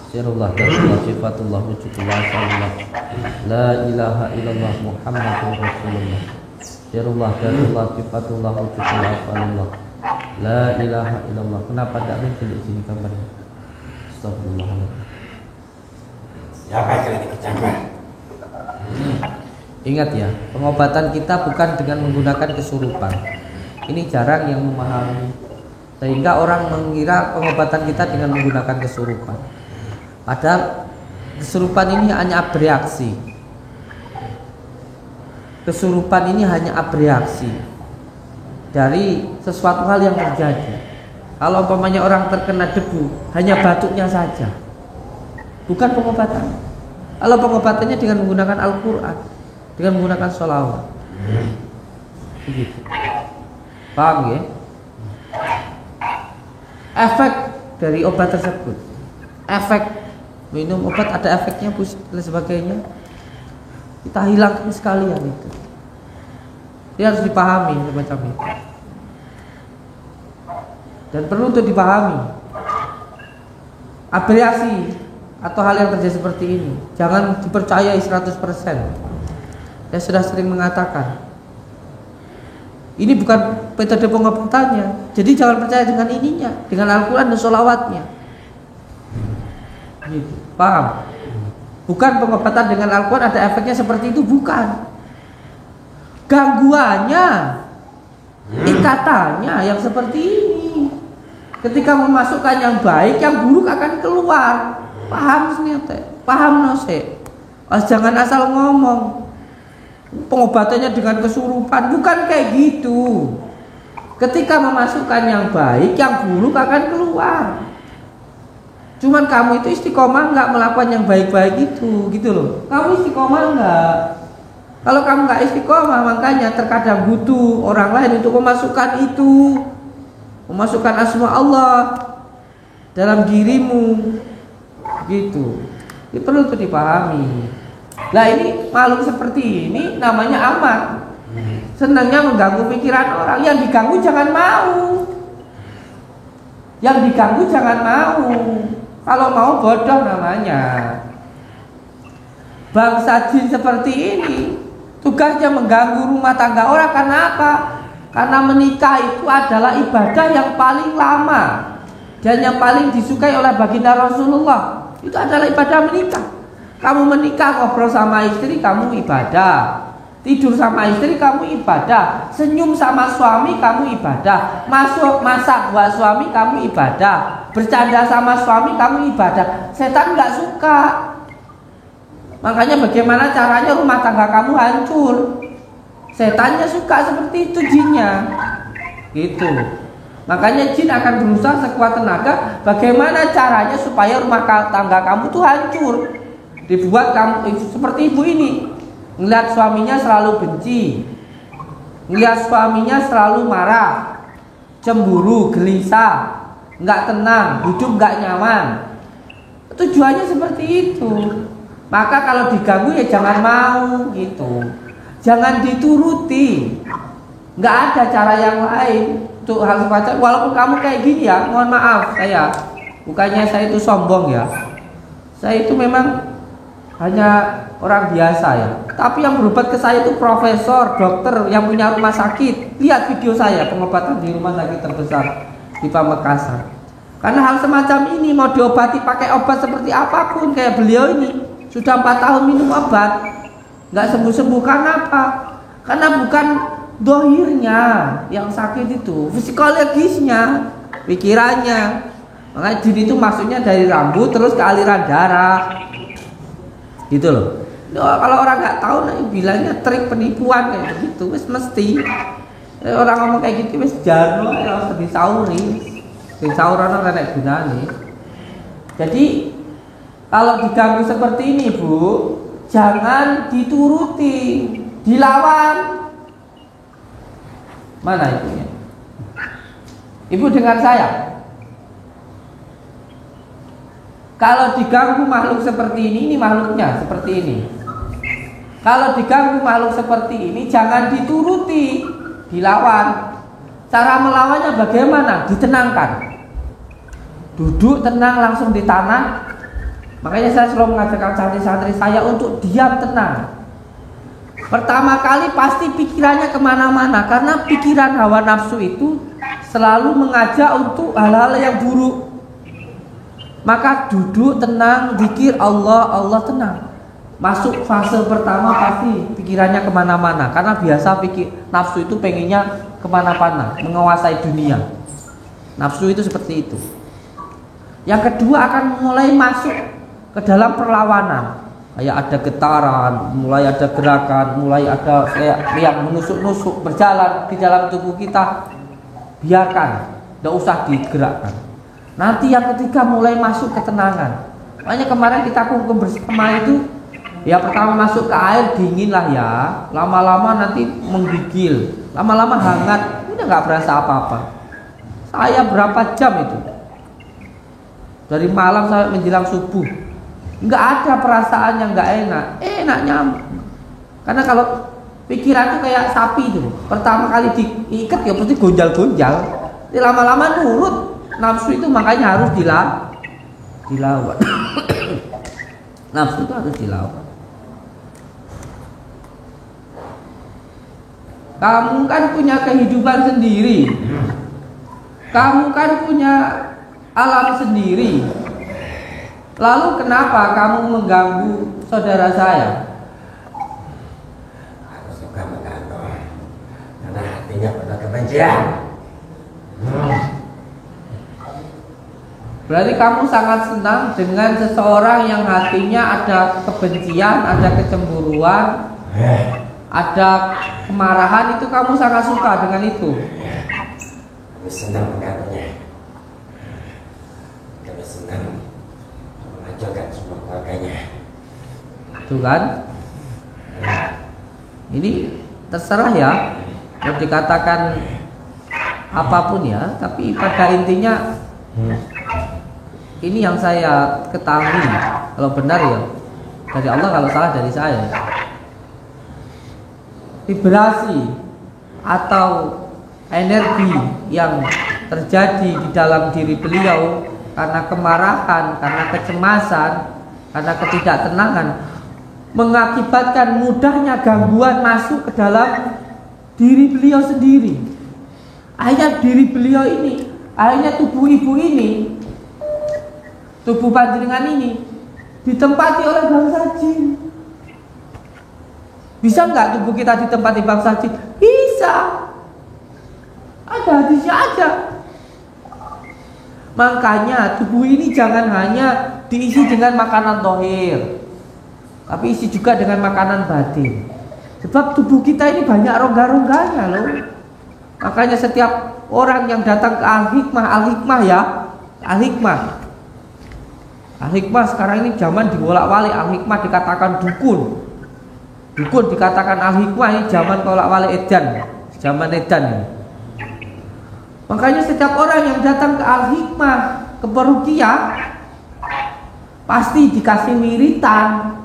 Sirullah datullah sifatullah wujudullah sallallahu la ilaha illallah Muhammadur Rasulullah. Sirullah datullah sifatullah wujudullah sallallahu la ilaha illallah. Kenapa tidak muncul di sini gambarnya? Astagfirullahaladzim. Siapa yang lagi kecambah? Ingat ya, pengobatan kita bukan dengan menggunakan kesurupan. Ini jarang yang memahami, sehingga orang mengira pengobatan kita dengan menggunakan kesurupan. Padahal kesurupan ini hanya abreaksi. Kesurupan ini hanya abreaksi dari sesuatu hal yang terjadi. Kalau umpamanya orang terkena debu, hanya batuknya saja, bukan pengobatan. Kalau pengobatannya dengan menggunakan Al-Quran, dengan menggunakan sholawat, begitu. Paham ya? Efek dari obat tersebut, efek minum obat ada efeknya dan sebagainya, kita hilangkan sekalian itu. Dia harus dipahami semacam itu, dan perlu untuk dipahami abreaksi atau hal yang terjadi seperti ini jangan dipercayai 100%. Saya sudah sering mengatakan, Ini bukan metode pengobatannya. Jadi jangan percaya dengan ininya, dengan Al-Quran dan sholawatnya. Gitu. Paham? Bukan pengobatan dengan Al-Quran ada efeknya seperti itu, bukan. Gangguannya, ikatannya yang seperti ini. Ketika memasukkan yang baik, yang buruk akan keluar. Paham sih? Paham nose? Jangan asal ngomong. Pengobatannya dengan kesurupan, bukan kayak gitu. Ketika memasukkan yang baik, yang buruk akan keluar. Cuman kamu itu istiqomah nggak melakukan yang baik-baik itu, gitu loh. Kamu istiqomah nggak? Kalau kamu nggak istiqomah, makanya terkadang butuh orang lain untuk memasukkan itu, memasukkan asma Allah dalam dirimu, gitu. Ini perlu tuh dipahami. Nah ini makhluk seperti ini namanya amat. Senangnya mengganggu pikiran orang. Yang diganggu jangan mau. Yang diganggu jangan mau. Kalau mau bodoh namanya. Bangsa jin seperti ini tugasnya mengganggu rumah tangga orang. Karena apa? Karena menikah itu adalah ibadah yang paling lama dan yang paling disukai oleh baginda Rasulullah. Itu adalah ibadah menikah. Kamu menikah, ngobrol sama istri, kamu ibadah. Tidur sama istri, kamu ibadah. Senyum sama suami, kamu ibadah. Masak buat suami, kamu ibadah. Bercanda sama suami, kamu ibadah. Setan gak suka. Makanya bagaimana caranya rumah tangga kamu hancur. Setannya suka seperti itu jinnya. Gitu. Makanya jin akan berusaha sekuat tenaga bagaimana caranya supaya rumah tangga kamu tuh hancur. Dibuat kamu seperti ibu ini, ngelihat suaminya selalu benci, ngelihat suaminya selalu marah, cemburu, gelisah, nggak tenang, hidup nggak nyaman. Tujuannya seperti itu. Maka kalau diganggu ya jangan mau gitu, jangan dituruti. Nggak ada cara yang lain untuk hal semacam. Walaupun kamu kayak gini ya, mohon maaf bukannya saya itu sombong ya. Saya itu memang hanya orang biasa ya. Tapi yang berobat ke saya itu profesor, dokter yang punya rumah sakit. Lihat video saya pengobatan di rumah sakit terbesar di Pamekasan. Karena hal semacam ini mau diobati pakai obat seperti apapun, kayak beliau ini sudah 4 tahun minum obat, nggak sembuh-sembuh. Karena apa? Karena bukan dohirnya yang sakit itu, psikologisnya, pikirannya. Makanya jin itu maksudnya dari rambut terus ke aliran darah. Gitu loh. Kalau orang nggak tahu, bilangnya trik penipuan kayak gitu, wes mesti. Orang ngomong kayak gitu, wes jarno, harus disauri, disauran orang kayak gunane. Jadi kalau diganggu seperti ini, Bu, jangan dituruti, dilawan. Mana ibunya? Ibu dengar saya. Kalau diganggu makhluk seperti ini makhluknya seperti ini. Kalau diganggu makhluk seperti ini, jangan dituruti, dilawan. Cara melawannya bagaimana? Ditenangkan. Duduk tenang langsung di tanah. Makanya saya selalu mengajarkan santri-santri saya untuk diam tenang. Pertama kali pasti pikirannya kemana-mana, karena pikiran hawa nafsu itu selalu mengajak untuk hal-hal yang buruk. Maka duduk tenang, zikir Allah, Allah tenang. Masuk fase pertama pasti pikirannya kemana-mana, karena biasa nafsu itu pengennya kemana-mana, menguasai dunia. Nafsu itu seperti itu. Yang kedua akan mulai masuk ke dalam perlawanan. Kayak ada getaran, mulai ada gerakan, mulai ada kayak yang menusuk-nusuk berjalan di dalam tubuh kita. Biarkan, tidak usah digerakkan. Nanti yang ketiga mulai masuk ketenangan. Makanya kemarin kita kumpul bersama itu, ya pertama masuk ke air dingin lah ya, lama-lama nanti menggigil, lama-lama hangat, udah nggak berasa apa-apa. Saya berapa jam itu? Dari malam sampai menjelang subuh, nggak ada perasaan yang nggak enak, enaknya. Karena kalau pikiran itu kayak sapi itu, pertama kali diikat ya pasti gonjal-gonjal, lama-lama nurut. Nafsu itu makanya harus dilawan. Nafsu itu harus dilawan. Kamu kan punya kehidupan sendiri. Kamu kan punya alam sendiri. Lalu kenapa kamu mengganggu saudara saya? Aku suka mengganggu karena hatinya penuh kebencian. Berarti kamu sangat senang dengan seseorang yang hatinya ada kebencian, ada kecemburuan, ada kemarahan. Itu kamu sangat suka dengan itu. Kami senang mengganggunya. Kami senang menghancurkan semua keluarganya. Itu kan? Ini terserah ya, mau dikatakan apapun ya, tapi pada intinya ini yang saya ketahui. Kalau benar ya dari Allah, kalau salah dari saya. Vibrasi atau energi yang terjadi di dalam diri beliau karena kemarahan, karena kecemasan, karena ketidaktenangan, mengakibatkan mudahnya gangguan masuk ke dalam diri beliau sendiri. Akhirnya diri beliau ini, akhirnya tubuh ibu ini, tubuh panjenengan ini ditempati oleh bangsa jin. Bisa nggak tubuh kita ditempati bangsa jin? Bisa. Ada hadisnya aja. Makanya tubuh ini jangan hanya diisi dengan makanan tohir, tapi isi juga dengan makanan batin. Sebab tubuh kita ini banyak rongga-rongganya loh. Makanya setiap orang yang datang ke Al-Hikmah ya, Al-Hikmah sekarang ini zaman dibolak-balik. Al-Hikmah dikatakan dukun dikatakan Al-Hikmah, ini zaman bolak-balik edan, zaman edan. Makanya setiap orang yang datang ke Al-Hikmah, ke peruqyah, pasti dikasih wiritan,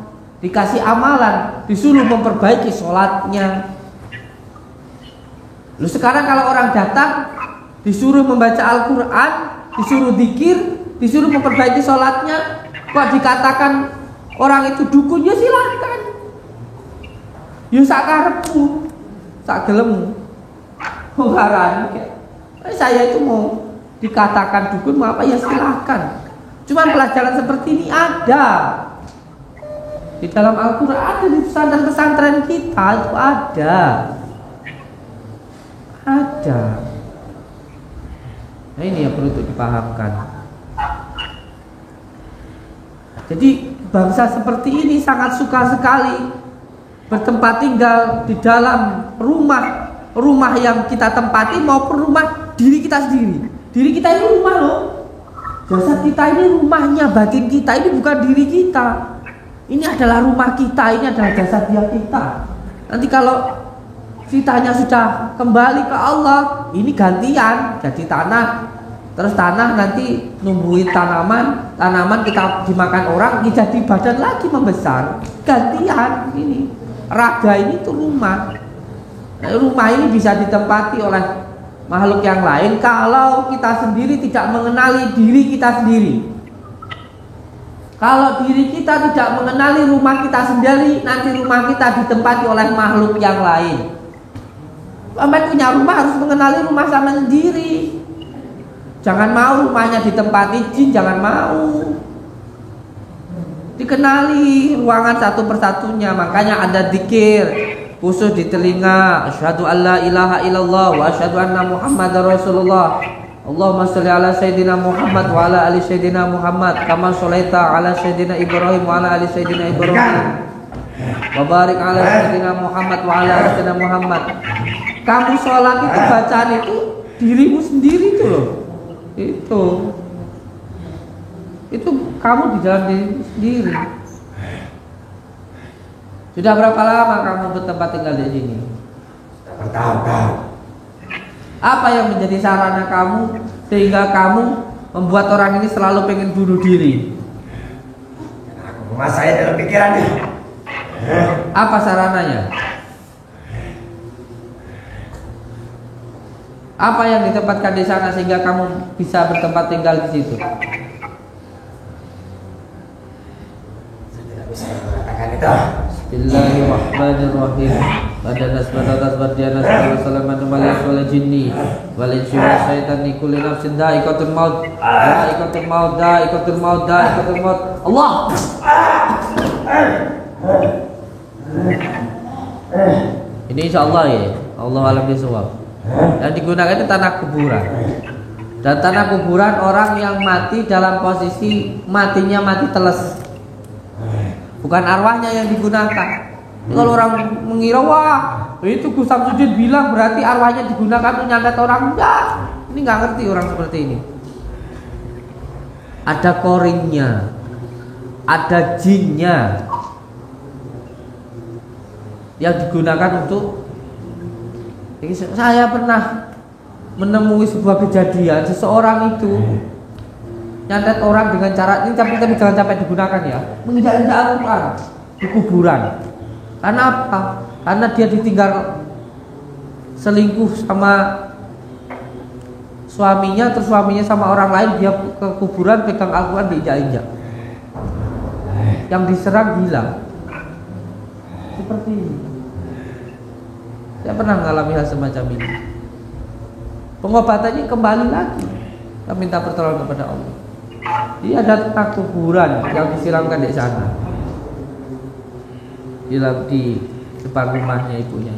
dikasih amalan, disuruh memperbaiki sholatnya. Lalu sekarang kalau orang datang disuruh membaca Al-Quran, disuruh zikir, disuruh memperbaiki sholatnya, kok dikatakan orang itu dukun? Ya silakan. Ya sak karepmu, sak gelemu. Saya itu mau dikatakan dukun mau apa ya silakan. Cuman pelajaran seperti ini ada di dalam Al-Quran, ada di pesantren-pesantren kita itu ada. Nah ini yang perlu dipahamkan. Jadi bangsa seperti ini sangat suka sekali bertempat tinggal di dalam rumah yang kita tempati maupun rumah diri kita sendiri. Diri kita ini rumah loh. Jasad kita ini rumahnya, batin kita ini bukan diri kita. Ini adalah rumah kita, ini adalah jasad kita. Nanti kalau kitanya sudah kembali ke Allah, ini gantian jadi tanah. Terus tanah nanti numbuhin tanaman kita dimakan orang, ini jadi badan lagi membesar. Gantian ini. Raga ini tuh rumah. Rumah ini bisa ditempati oleh makhluk yang lain kalau kita sendiri tidak mengenali diri kita sendiri. Kalau diri kita tidak mengenali rumah kita sendiri, nanti rumah kita ditempati oleh makhluk yang lain. Sampai punya rumah harus mengenali rumah sama sendiri. Jangan mau rumahnya ditempati jin, jangan mau. Dikenali ruangan satu persatunya. Makanya ada zikir khusus di telinga, asyhadu alla ilaha illallah wa asyhadu anna muhammadar rasulullah. Allahumma sholli ala sayyidina Muhammad wa ala ali sayyidina Muhammad kama sholaita ala sayyidina Ibrahim wa ala ali sayyidina Ibrahim wa barik ala sayyidina Muhammad wa ala ali sayyidina Muhammad. Kamu sholat itu bacaan itu dirimu sendiri itu loh. Itu kamu di dalam diri sendiri. Sudah berapa lama kamu bertempat tinggal di sini? Sudah bertahun-tahun. Apa yang menjadi sarana kamu sehingga kamu membuat orang ini selalu pengen bunuh diri? Karena aku menguasai dalam pikirannya. Apa sarananya? Apa yang ditempatkan di sana sehingga kamu bisa bertempat tinggal di situ? Saya tidak bisa mengatakan itu. Bismillahirrahmanirrahim. Badanas badatas badianas Wassalamualaikum warahmatullahi jinni Walinsi wa syaitani kulli nafsin da'iqatul maut Da'iqatul maut Da'iqatul maut Da'iqatul maut Allah. Ini insya Allah ya, Allah alam bisawab. Dan digunakan itu tanah kuburan. Dan tanah kuburan orang yang mati dalam posisi matinya mati teles, bukan arwahnya yang digunakan. Kalau orang mengira wah itu Gus Samsudin bilang berarti arwahnya digunakan untuk nyantet orang, enggak. Ini nggak ngerti orang seperti ini. Ada koringnya, ada jinnya yang digunakan untuk. Saya pernah menemui sebuah kejadian seseorang itu nyantet orang dengan cara ini, tapi jangan sampai digunakan ya, menginjak-injak Al-Quran di kuburan. Karena apa? Karena dia ditinggal selingkuh sama suaminya, terus suaminya sama orang lain, dia ke kuburan pegang Al-Quran diinjak-injak. Yang diserang hilang. Seperti ini. Saya pernah mengalami hal semacam ini. Pengobatannya kembali lagi, kita minta pertolongan kepada Allah. Dia ada tanah kuburan yang disiramkan di sana, di depan rumahnya ibunya.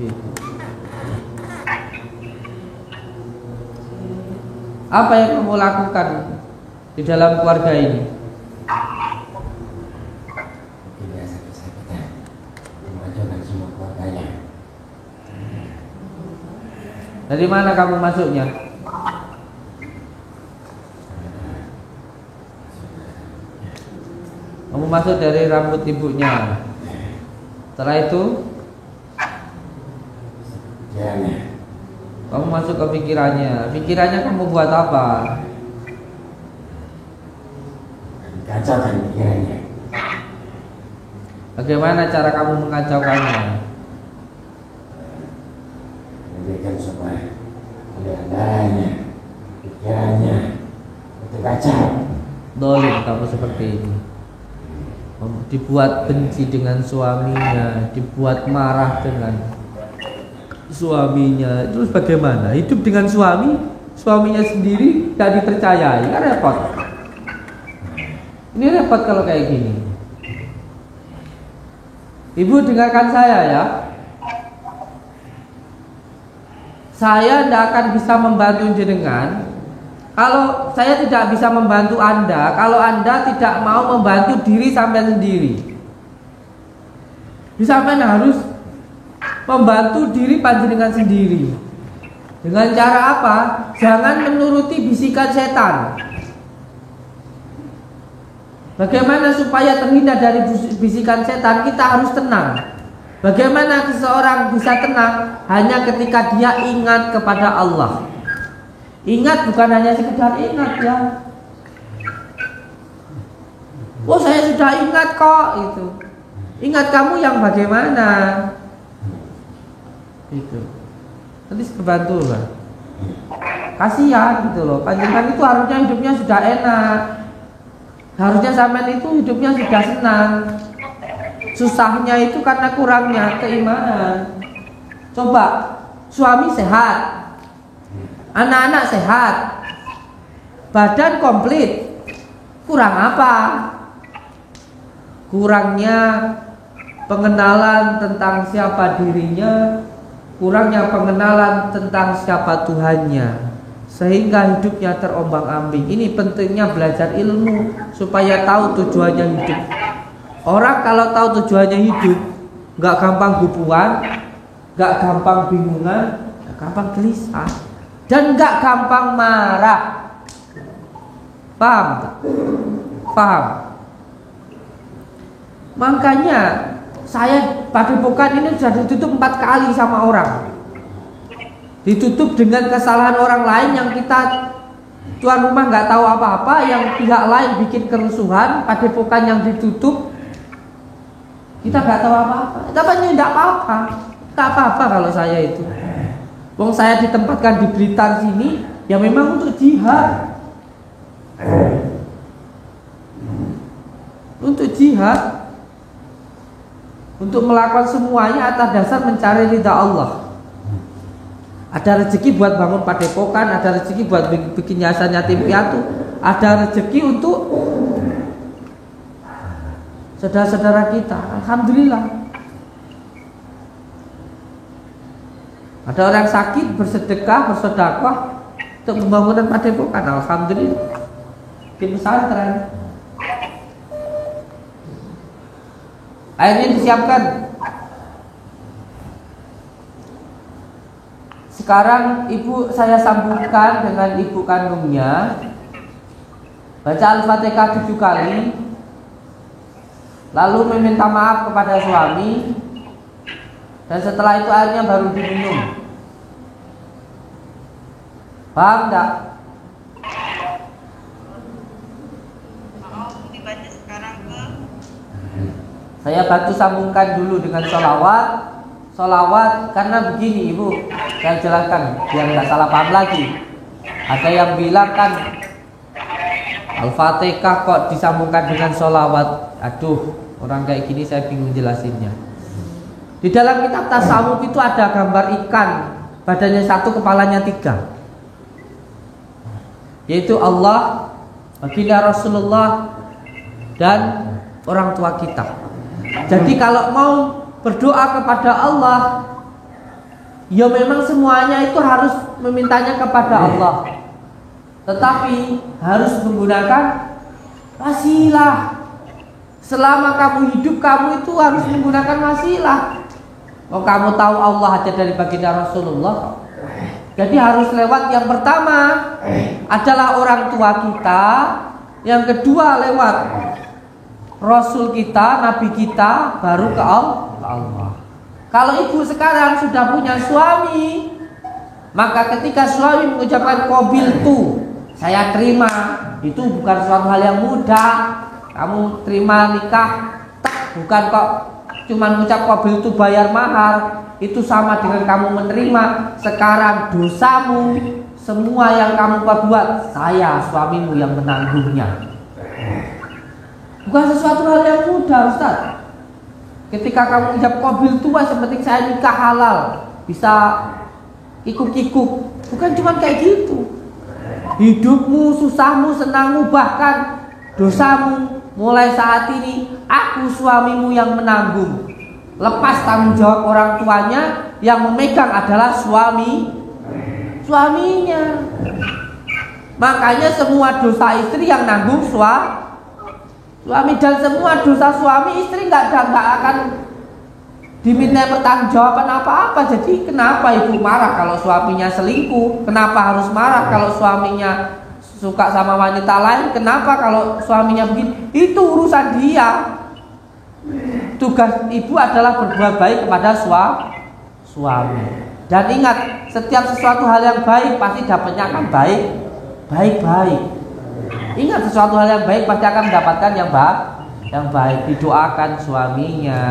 Gitu. Apa yang kamu lakukan di dalam keluarga ini? Dari mana kamu masuknya? Kamu masuk dari rambut ibunya. Setelah itu kamu masuk ke pikirannya. Pikirannya kamu buat apa? Kacaukan pikirannya. Bagaimana cara kamu mengacaukannya? Memberikan supaya andanya, pikirannya itu kacau. Dolim kamu seperti ini. Dibuat benci dengan suaminya, dibuat marah dengan suaminya. Terus bagaimana? Hidup dengan suaminya sendiri gak dipercayai, kan repot. Ini repot kalau kayak gini. Ibu dengarkan saya ya. Saya tidak akan bisa membantu jenengan kalau saya tidak bisa membantu Anda, kalau Anda tidak mau membantu diri sampai sendiri. Sampai harus membantu diri panjenengan sendiri. Dengan cara apa? Jangan menuruti bisikan setan. Bagaimana supaya terhindar dari bisikan setan? Kita harus tenang. Bagaimana seseorang bisa tenang? Hanya ketika dia ingat kepada Allah. Ingat bukan hanya sekedar ingat ya. Oh saya sudah ingat kok itu. Ingat kamu yang bagaimana? Itu. Nanti kebantu lah. Kasihan gitu loh. Panjenengan itu harusnya hidupnya sudah enak. Harusnya sampean itu hidupnya sudah senang. Susahnya itu karena kurangnya keimanan. Coba suami sehat, anak-anak sehat, badan komplit, kurang apa? Kurangnya pengenalan tentang siapa dirinya, kurangnya pengenalan tentang siapa Tuhannya, sehingga hidupnya terombang-ambing. Ini pentingnya belajar ilmu supaya tahu tujuannya hidup. Orang kalau tahu tujuannya hidup, nggak gampang gupuan, nggak gampang bingungan, nggak gampang gelisah, dan nggak gampang marah. Paham? Paham? Makanya saya padepokan ini sudah ditutup 4 kali sama orang. Ditutup dengan kesalahan orang lain yang kita tuan rumah nggak tahu apa-apa, yang pihak lain bikin kerusuhan, padepokan yang ditutup. Kita nggak tahu apa-apa, tapi tidak apa-apa, tak apa-apa kalau saya itu. Wong saya ditempatkan di Blitar sini, ya memang untuk jihad, untuk jihad. untuk melakukan semuanya atas dasar mencari ridha Allah. Ada rezeki buat bangun padepokan, ada rezeki buat bikin yayasan yatim piatu, ada rezeki untuk saudara-saudara kita. Alhamdulillah. Ada orang sakit bersedekah, bersedekah untuk pembangunan padepokan. Alhamdulillah. Bikin pesantren. Airnya disiapkan. Sekarang ibu saya sambungkan dengan ibu kandungnya. Baca Al-Fatihah 7 kali. Lalu meminta maaf kepada suami. Dan setelah itu airnya baru diminum. Paham enggak? Mau dibaca sekarang ke? Saya bantu sambungkan dulu dengan sholawat. Sholawat karena begini ibu, saya jelaskan biar nggak salah paham lagi. Ada yang bilang kan Al-Fatihah kok disambungkan dengan sholawat. Aduh, orang kayak gini saya bingung jelasinnya. Di dalam kitab tasawuf itu ada gambar ikan, badannya 1, kepalanya 3, yaitu Allah, baginda Rasulullah, dan orang tua kita. Jadi kalau mau berdoa kepada Allah, ya memang semuanya itu harus memintanya kepada Allah, tetapi harus menggunakan wasilah. Selama kamu hidup, kamu itu harus menggunakan wasilah. Oh, kamu tahu Allah aja dari baginda Rasulullah. Jadi harus lewat yang pertama adalah orang tua kita, yang kedua lewat Rasul kita, Nabi kita, baru ke Allah. Kalau ibu sekarang sudah punya suami, maka ketika suami mengucapkan qabiltu, saya terima, itu bukan suatu hal yang mudah. Kamu terima nikah, bukan kok cuma mengucap qabiltu bayar mahar. Itu sama dengan kamu menerima. Sekarang dosamu, semua yang kamu perbuat, saya suamimu yang menanggungnya. Bukan sesuatu hal yang mudah, Ustaz. Ketika kamu mengucap qabiltu, yang penting saya nikah halal, bisa kikuk-kikuk. Bukan cuma kayak gitu. Hidupmu, susahmu, senangmu, bahkan dosamu, mulai saat ini aku suamimu yang menanggung. Lepas tanggung jawab orang tuanya, yang memegang adalah suaminya. Makanya semua dosa istri yang nanggung suami, dan semua dosa suami istri nggak akan diminta pertanggungjawaban apa-apa. Jadi kenapa ibu marah kalau suaminya selingkuh? Kenapa harus marah kalau suaminya suka sama wanita lain? Kenapa kalau suaminya begini? Itu urusan dia. Tugas ibu adalah berbuat baik kepada suami. Dan ingat, setiap sesuatu hal yang baik pasti dapatnya akan baik-baik. Ingat, sesuatu hal yang baik pasti akan mendapatkan yang baik. Didoakan suaminya,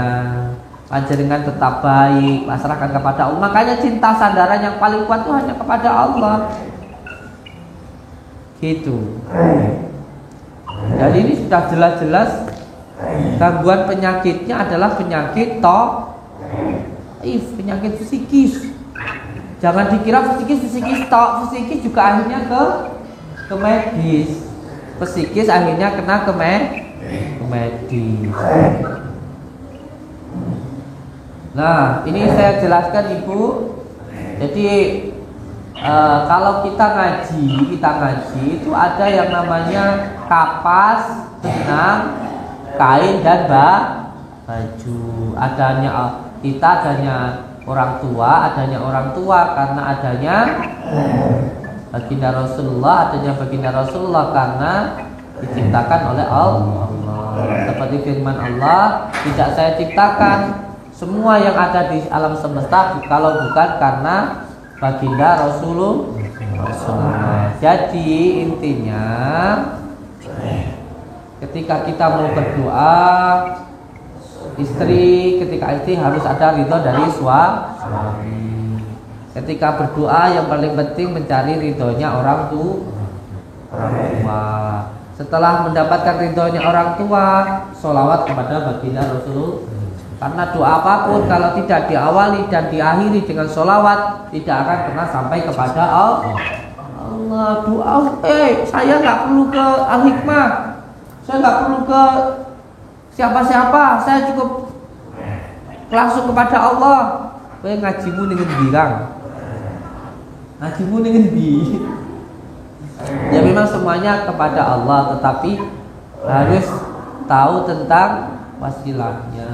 panjenengan tetap baik, pasrahkan kepada Allah. Makanya cinta sandaran yang paling kuat itu hanya kepada Allah. Gitu. Dan ini sudah jelas-jelas gangguan penyakitnya adalah penyakit penyakit psikis. Jangan dikira psikis juga akhirnya ke medis. Psikis akhirnya kena ke medis. Nah, ini saya jelaskan ibu. Jadi kalau kita ngaji itu ada yang namanya kapas, benang, kain, dan baju. Adanya orang tua karena adanya baginda Rasulullah karena diciptakan oleh Allah. Seperti firman Allah, tidak saya ciptakan semua yang ada di alam semesta kalau bukan karena baginda Rasulullah. Jadi intinya, ketika kita mau berdoa, ketika istri harus ada ridho dari suami. Ketika berdoa yang paling penting mencari ridhonya orang tua. Setelah mendapatkan ridhonya orang tua, sholawat kepada baginda Karena doa apapun kalau tidak diawali dan diakhiri dengan sholawat tidak akan pernah sampai kepada Allah. Doa, saya nggak perlu ke Al-Hikmah, saya nggak perlu ke siapa-siapa, saya cukup langsung kepada Allah. Ngajimu dengan birang, ngajimu dengan bi. Ya memang semuanya kepada Allah, tetapi harus tahu tentang wasilahnya.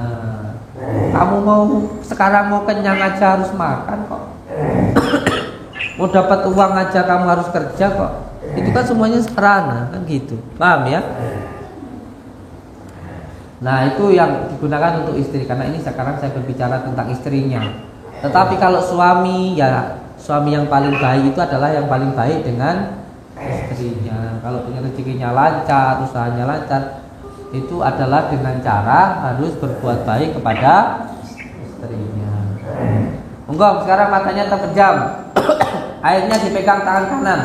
Kamu sekarang mau kenyang aja harus makan kok. Mau dapat uang aja kamu harus kerja kok. Itu kan semuanya sarana kan gitu. Paham ya? Nah, itu yang digunakan untuk istri. Karena ini sekarang saya berbicara tentang istrinya. Tetapi kalau suami, ya suami yang paling baik itu adalah yang paling baik dengan istrinya. Kalau punya rezekinya lancar, usahanya lancar, itu adalah dengan cara harus berbuat baik kepada istrinya. Monggo, sekarang matanya terpejam. Airnya dipegang tangan kanan.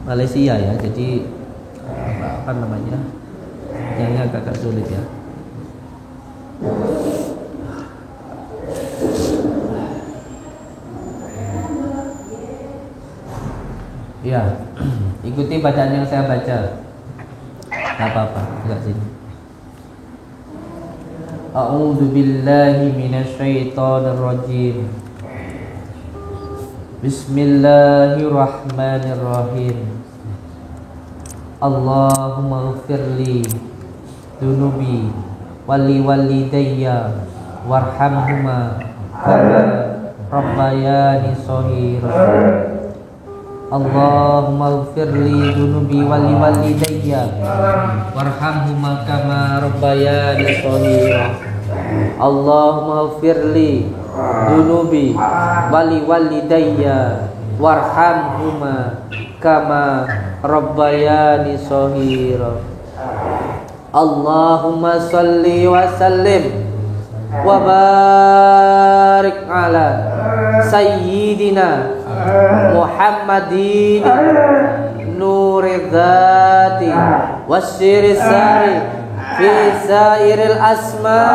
Malaysia ya, jadi apa namanya? Yang agak sulit ya. Ya, ikuti bacaan yang saya baca. Gak apa-apa, enggak sini. A'udzu billahi minasyaitonir rajim. Bismillahirrahmanirrahim. Allahumma ighfirli dunubi wali walidayya warhamhuma kama rabbayani shaghira. Allahumma ighfirli dunubi wali walidayya warhamhuma kama rabbayani shaghira. Allahumma ighfirli dunubi wali walidayya warhamhuma kama rabbayani shaghira. Allahumma salli wa sallim wa barik ala sayyidina Muhammadin nuri dzati wasyiri sari fi sairil asma'i.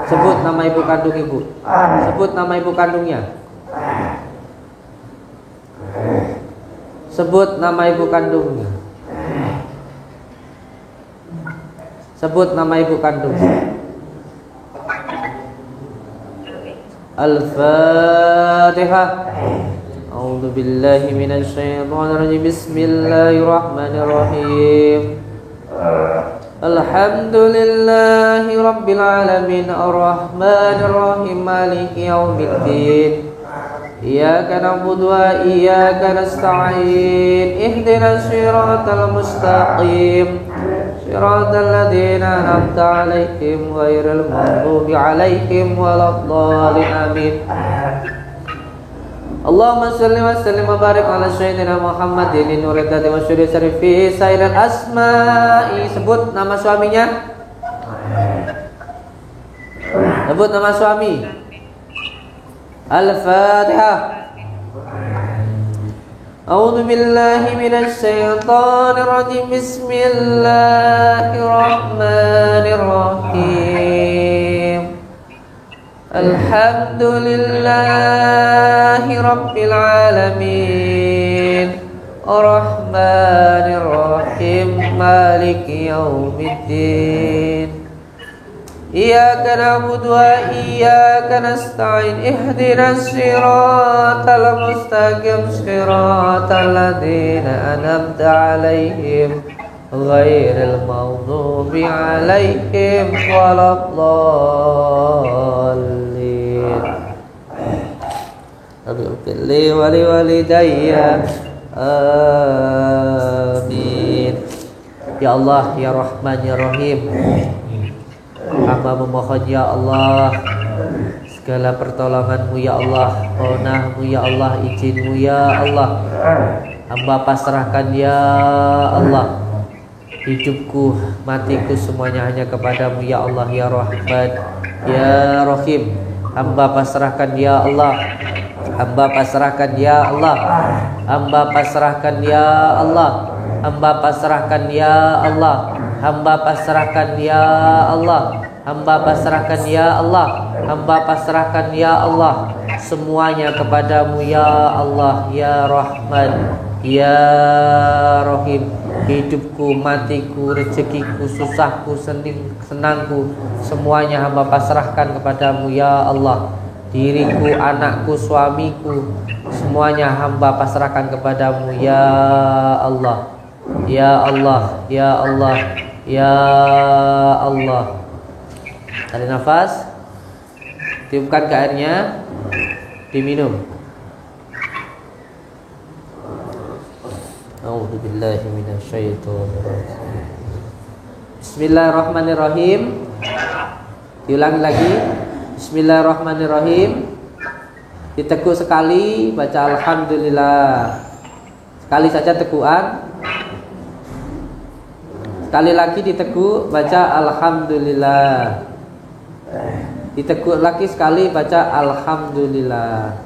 Sebut nama ibu kandung ibu. Sebut nama ibu kandungnya. Sebut nama ibu kandungnya. Sebut nama ibu kandungnya. Al-Fatihah. A'udzu billahi minasyaitonir rajim. Bismillahirrahmanirrahim. Alhamdulillahi rabbil alamin arrahmanir rahim maliki yaumiddin. Iyyaka na'budu wa iyyaka nasta'in. Ihdinas siratal mustaqim. Siratal ladzina an'amta 'alaihim ghairil maghdubi 'alaihim waladdallin. Amin. Allahumma shalli wa sallim wa barik ala sayyidina Muhammadin nuril dzati wa syuri syarifi sairil asma'i. Sebut nama suaminya. Sebut nama suami. Al-Fatihah. A'udzu billahi minasy syaithanir rajim. Bismillahirrahmanirrahim. Alhamdulillahi rabbil alamin arrahmanir rahim maliki yaumiddin. Iyyaka na'budu wa iyyaka nasta'in. Ihdinas siratal mustaqim. Siratal ladzina an'amta 'alaihim ghairil maghdubi 'alaihim waladdallin. Rabbil wali walidayya. Amin. Ya Allah, ya Rahman, ya Rahim, hamba memohon ya Allah segala pertolonganmu ya Allah, kaunahmu ya Allah, izinmu ya Allah. Hamba pasrahkan ya Allah hidupku, matiku semuanya hanya kepadamu ya Allah, ya Rahman, ya Rahim. hamba pasrahkan ya Allah, hamba pasrahkan ya Allah, hamba pasrahkan ya Allah, hamba pasrahkan ya Allah, hamba pasrahkan ya Allah, hamba pasrahkan ya Allah, hamba pasrahkan ya Allah, semuanya kepadamu ya Allah, ya Rahman, ya Rahim. Hidupku, matiku, rezekiku, susahku, senangku, semuanya hamba pasrahkan kepadamu ya Allah. Diriku, anakku, suamiku, semuanya hamba pasrahkan kepadamu ya Allah. Ya Allah, ya Allah, ya Allah. Tarik nafas, tiupkan ke airnya, diminum. A'udzubillahi minasyaitonirrajim. Bismillahirrahmanirrahim. Diulangi lagi. Bismillahirrahmanirrahim. Diteguk sekali, baca alhamdulillah. Sekali saja tegukan. Sekali lagi diteguk, baca alhamdulillah. Diteguk lagi sekali, baca alhamdulillah.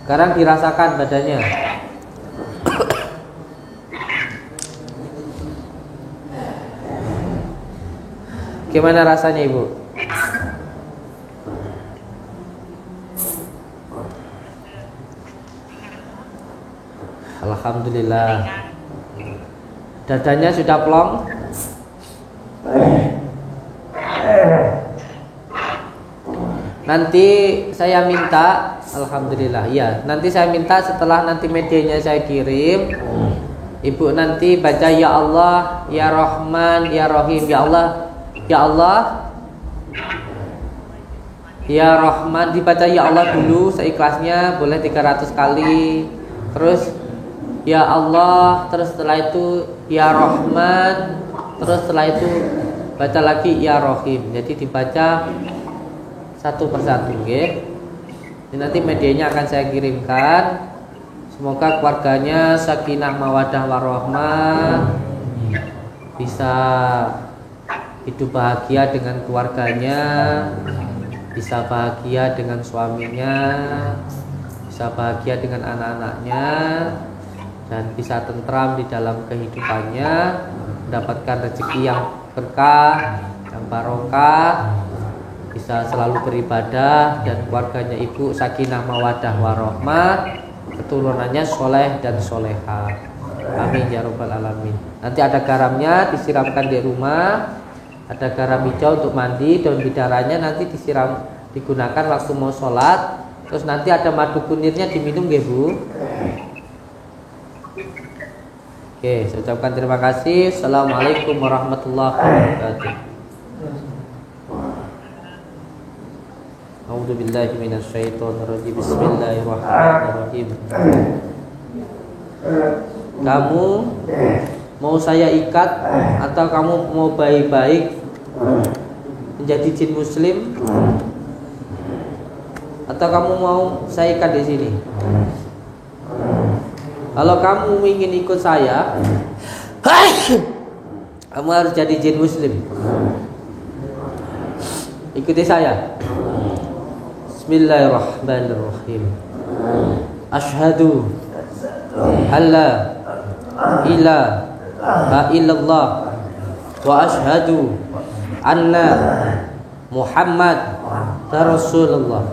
Sekarang dirasakan badannya. Gimana rasanya Ibu? Alhamdulillah. Dadanya sudah plong? Nanti saya minta, alhamdulillah, ya. Nanti saya minta setelah nanti medianya saya kirim, Ibu nanti baca ya Allah, ya Rahman, ya Rahim, ya Allah, ya Allah, ya Rahman. Dibaca ya Allah dulu seikhlasnya, boleh 300 kali. Terus ya Allah, terus setelah itu ya Rahman, terus setelah itu baca lagi ya Rahim. Jadi dibaca satu persatu, okay? Ini nanti medianya akan saya kirimkan. Semoga keluarganya sakinah mawadah warahmah, bisa hidup bahagia dengan keluarganya, bisa bahagia dengan suaminya, bisa bahagia dengan anak-anaknya, dan bisa tentram di dalam kehidupannya, mendapatkan rezeki yang berkah, yang barokah, bisa selalu beribadah, dan keluarganya Ibu sakinah mawadah warahmah, keturunannya soleh dan soleha. Amin ya rabbal alamin. Nanti ada garamnya disiramkan di rumah, ada garam hijau untuk mandi, daun bidaranya nanti disiram, digunakan waktu mau sholat. Terus nanti ada madu kunirnya diminum nggih Bu. Oke, saya ucapkan terima kasih. Assalamualaikum warahmatullahi wabarakatuh. A'udzubillahi minasyaitonirrajim. Bismillahirrahmanirrahim. Kamu mau saya ikat atau kamu mau baik-baik menjadi jin muslim, atau kamu mau saya ikat di sini? Kalau kamu ingin ikut saya, kamu harus jadi jin muslim. Ikuti saya. Bismillahirrahmanirrahim. Asyhadu alla ilaha illallah wa asyhadu anna Muhammad Rasulullah.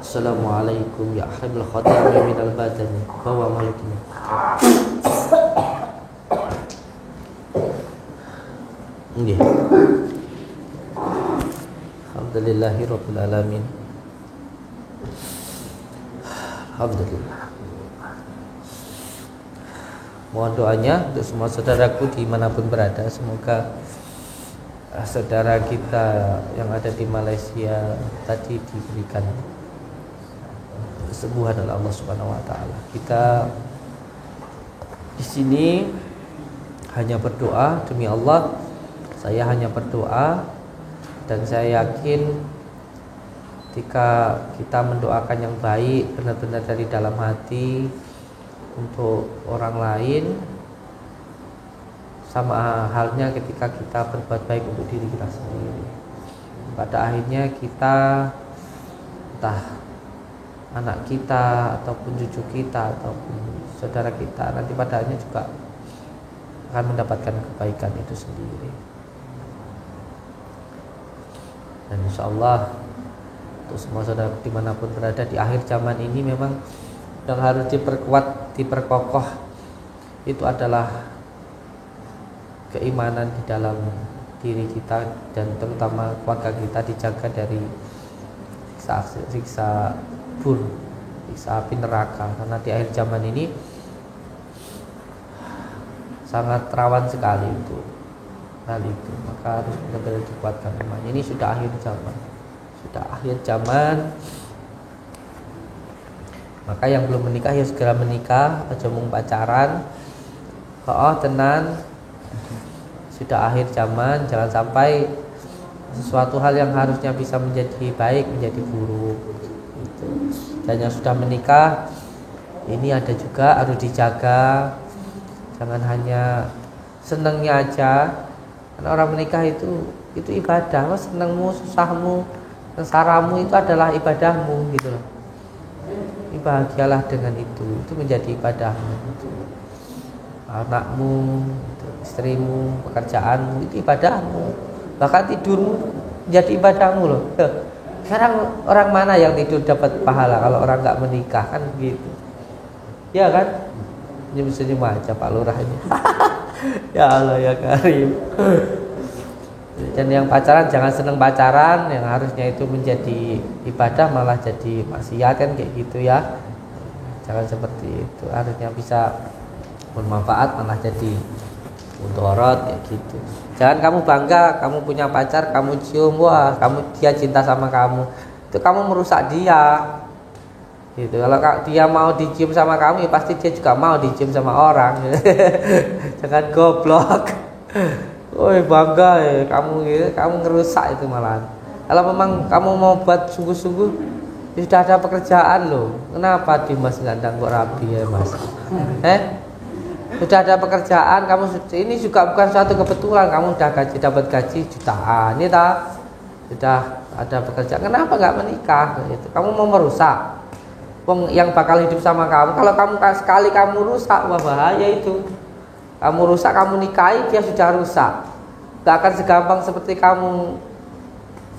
Assalamualaikum ya ahibul khatami minal badani wa malaikina. Nggih. Alhamdulillahi rabbil alamin. Alhamdulillah. Mohon doanya untuk semua saudaraku dimanapun berada. Semoga saudara kita yang ada di Malaysia tadi diberikan kesembuhan oleh Allah Subhanahu wa taala. Kita di sini hanya berdoa demi Allah. Saya hanya berdoa, dan saya yakin ketika kita mendoakan yang baik benar-benar dari dalam hati untuk orang lain, sama halnya ketika kita berbuat baik untuk diri kita sendiri. pada akhirnya kita, entah anak kita ataupun cucu kita ataupun saudara kita, nanti pada akhirnya juga akan mendapatkan kebaikan itu sendiri. Dan insya Allah untuk semua saudara dimanapun berada di akhir zaman ini, memang yang harus diperkuat, diperkokoh itu adalah keimanan di dalam diri kita, dan terutama keluarga kita dijaga dari siksa api neraka, karena di akhir zaman ini sangat rawan sekali untuk hal itu. Maka harus benar-benar dikuatkan imannya. Ini sudah akhir zaman, maka yang belum menikah ya segera menikah, aja mung pacaran. Tenan, sudah akhir zaman, jangan sampai sesuatu hal yang harusnya bisa menjadi baik menjadi buruk gitu. Dan yang sudah menikah ini ada juga harus dijaga, jangan hanya senangnya aja, karena orang menikah itu ibadah. Senangmu, susahmu, sengsaramu itu adalah ibadahmu gitu loh. Bahagialah dengan itu menjadi ibadahmu gitu. Anakmu, istrimu, pekerjaanmu itu ibadahmu, bahkan tidurmu menjadi ibadahmu loh. Sekarang orang mana yang tidur dapat pahala kalau orang nggak menikah, kan gitu ya kan? Senyum-senyum aja Pak Lurah ini. Ya Allah ya Karim. Dan yang pacaran jangan seneng pacaran, yang harusnya itu menjadi ibadah malah jadi maksiat, kan kayak gitu ya. Jangan seperti itu, harusnya bisa bermanfaat malah jadi mudorot kayak gitu. Jangan kamu bangga kamu punya pacar, kamu cium, wah dia cinta sama kamu, itu kamu merusak dia gitu. Kalau dia mau dicium sama kamu, ya pasti dia juga mau dicium sama orang. Jangan goblok. Woi bangga ya kamu gitu, kamu ngerusak itu malahan. Kalau memang kamu mau buat sungguh-sungguh, ya sudah ada pekerjaan loh. Kenapa Dimas ngandang kok rabi ya Mas? Sudah ada pekerjaan, kamu ini juga bukan suatu kebetulan, kamu udah dapat gaji jutaan, ini sudah ada pekerjaan. Kenapa nggak menikah? Gitu. Kamu mau merusak yang bakal hidup sama kamu. Kalau kamu sekali kamu rusak, wah bahaya itu. Kamu rusak, kamu nikahi, dia sudah rusak. Gak akan segampang seperti kamu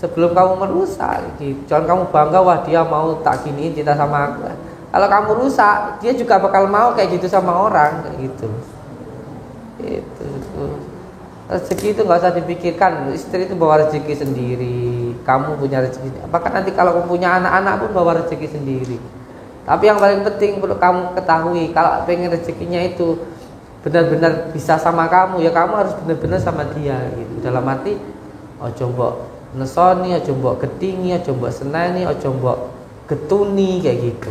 sebelum kamu merusak. Gitu. Jangan kamu bangga, wah dia mau tak gini cinta sama aku. Kalau kamu rusak, dia juga bakal mau kayak gitu sama orang, kayak gitu. Itu. Rezeki itu nggak usah dipikirkan. Istri itu bawa rezeki sendiri. Kamu punya rezeki. Bahkan nanti kalau kamu punya anak-anak pun bawa rezeki sendiri. Tapi yang paling penting perlu kamu ketahui, kalau pengen rezekinya itu benar-benar bisa sama kamu, ya kamu harus benar-benar sama dia. Gitu. Dalam arti, ojo mbok nesoni, ojo mbok gedingi, ojo mbok senani, ojo mbok getuni kayak gitu.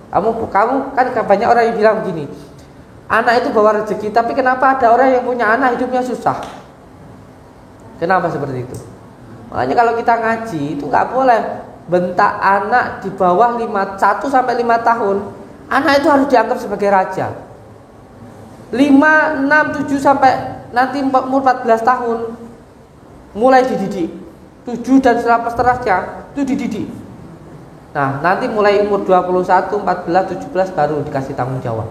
Kamu kan banyak orang yang bilang begini, anak itu bawa rezeki, tapi kenapa ada orang yang punya anak hidupnya susah? Kenapa seperti itu? Makanya kalau kita ngaji itu nggak boleh bentak anak di bawah 1 sampai 5 tahun. Anak itu harus dianggap sebagai raja. 5, 6, 7 sampai nanti umur 14 tahun mulai dididik. 7 dan seterusnya itu dididik. Nah, nanti mulai umur 21, 14, 17 baru dikasih tanggung jawab.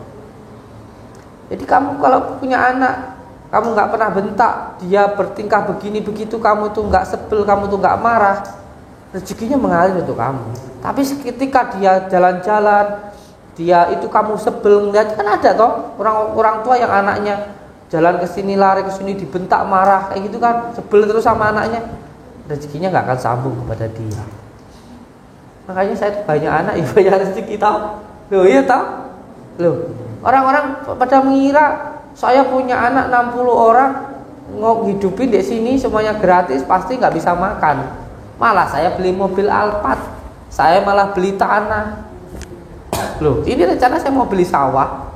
Jadi kamu kalau punya anak, kamu nggak pernah bentak, dia bertingkah begini begitu, kamu tuh nggak sebel, kamu tuh nggak marah, rezekinya mengalir untuk kamu. Tapi ketika dia jalan-jalan, dia itu kamu sebel ngeliat, kan ada toh orang tua yang anaknya jalan ke sini lari ke sini dibentak marah kayak gitu kan, sebel terus sama anaknya, rezekinya nggak akan sambung kepada dia. Makanya saya banyak anak, ya banyak rezeki tau. Loh iya tau. Loh, orang-orang pada mengira saya punya anak 60 orang ngidupin di sini semuanya gratis, pasti nggak bisa makan. Malah saya beli mobil Alphard, saya malah beli tanah. Loh, ini rencana saya mau beli sawah.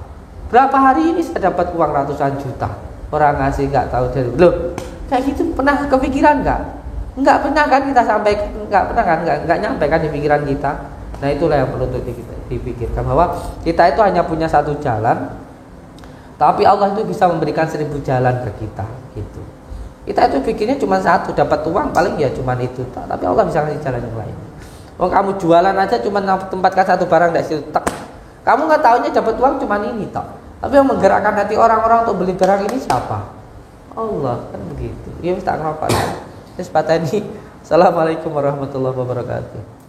Berapa hari ini saya dapat uang ratusan juta. Orang ngasih nggak tahu dari. Loh, kayak gitu pernah kepikiran nggak? Nggak pernah kan kita sampaikan, nggak pernah kan, nggak nyampe kan di pikiran kita. Nah itulah yang perlu untuk dipikirkan, bahwa kita itu hanya punya satu jalan, tapi Allah itu bisa memberikan 1000 jalan ke kita gitu. Kita itu bikinnya cuma satu, dapat uang paling ya cuma itu, tapi Allah bisa ngasih jalan yang lain. Oh, kamu jualan aja cuma tempatkan satu barang dari situ, tak. Kamu nggak tahunya dapat uang cuma ini, tak. Tapi yang menggerakkan hati orang-orang untuk beli barang ini siapa? Allah, kan begitu. Ya wis tak ngerokok. Wis pateni. Assalamualaikum warahmatullahi wabarakatuh.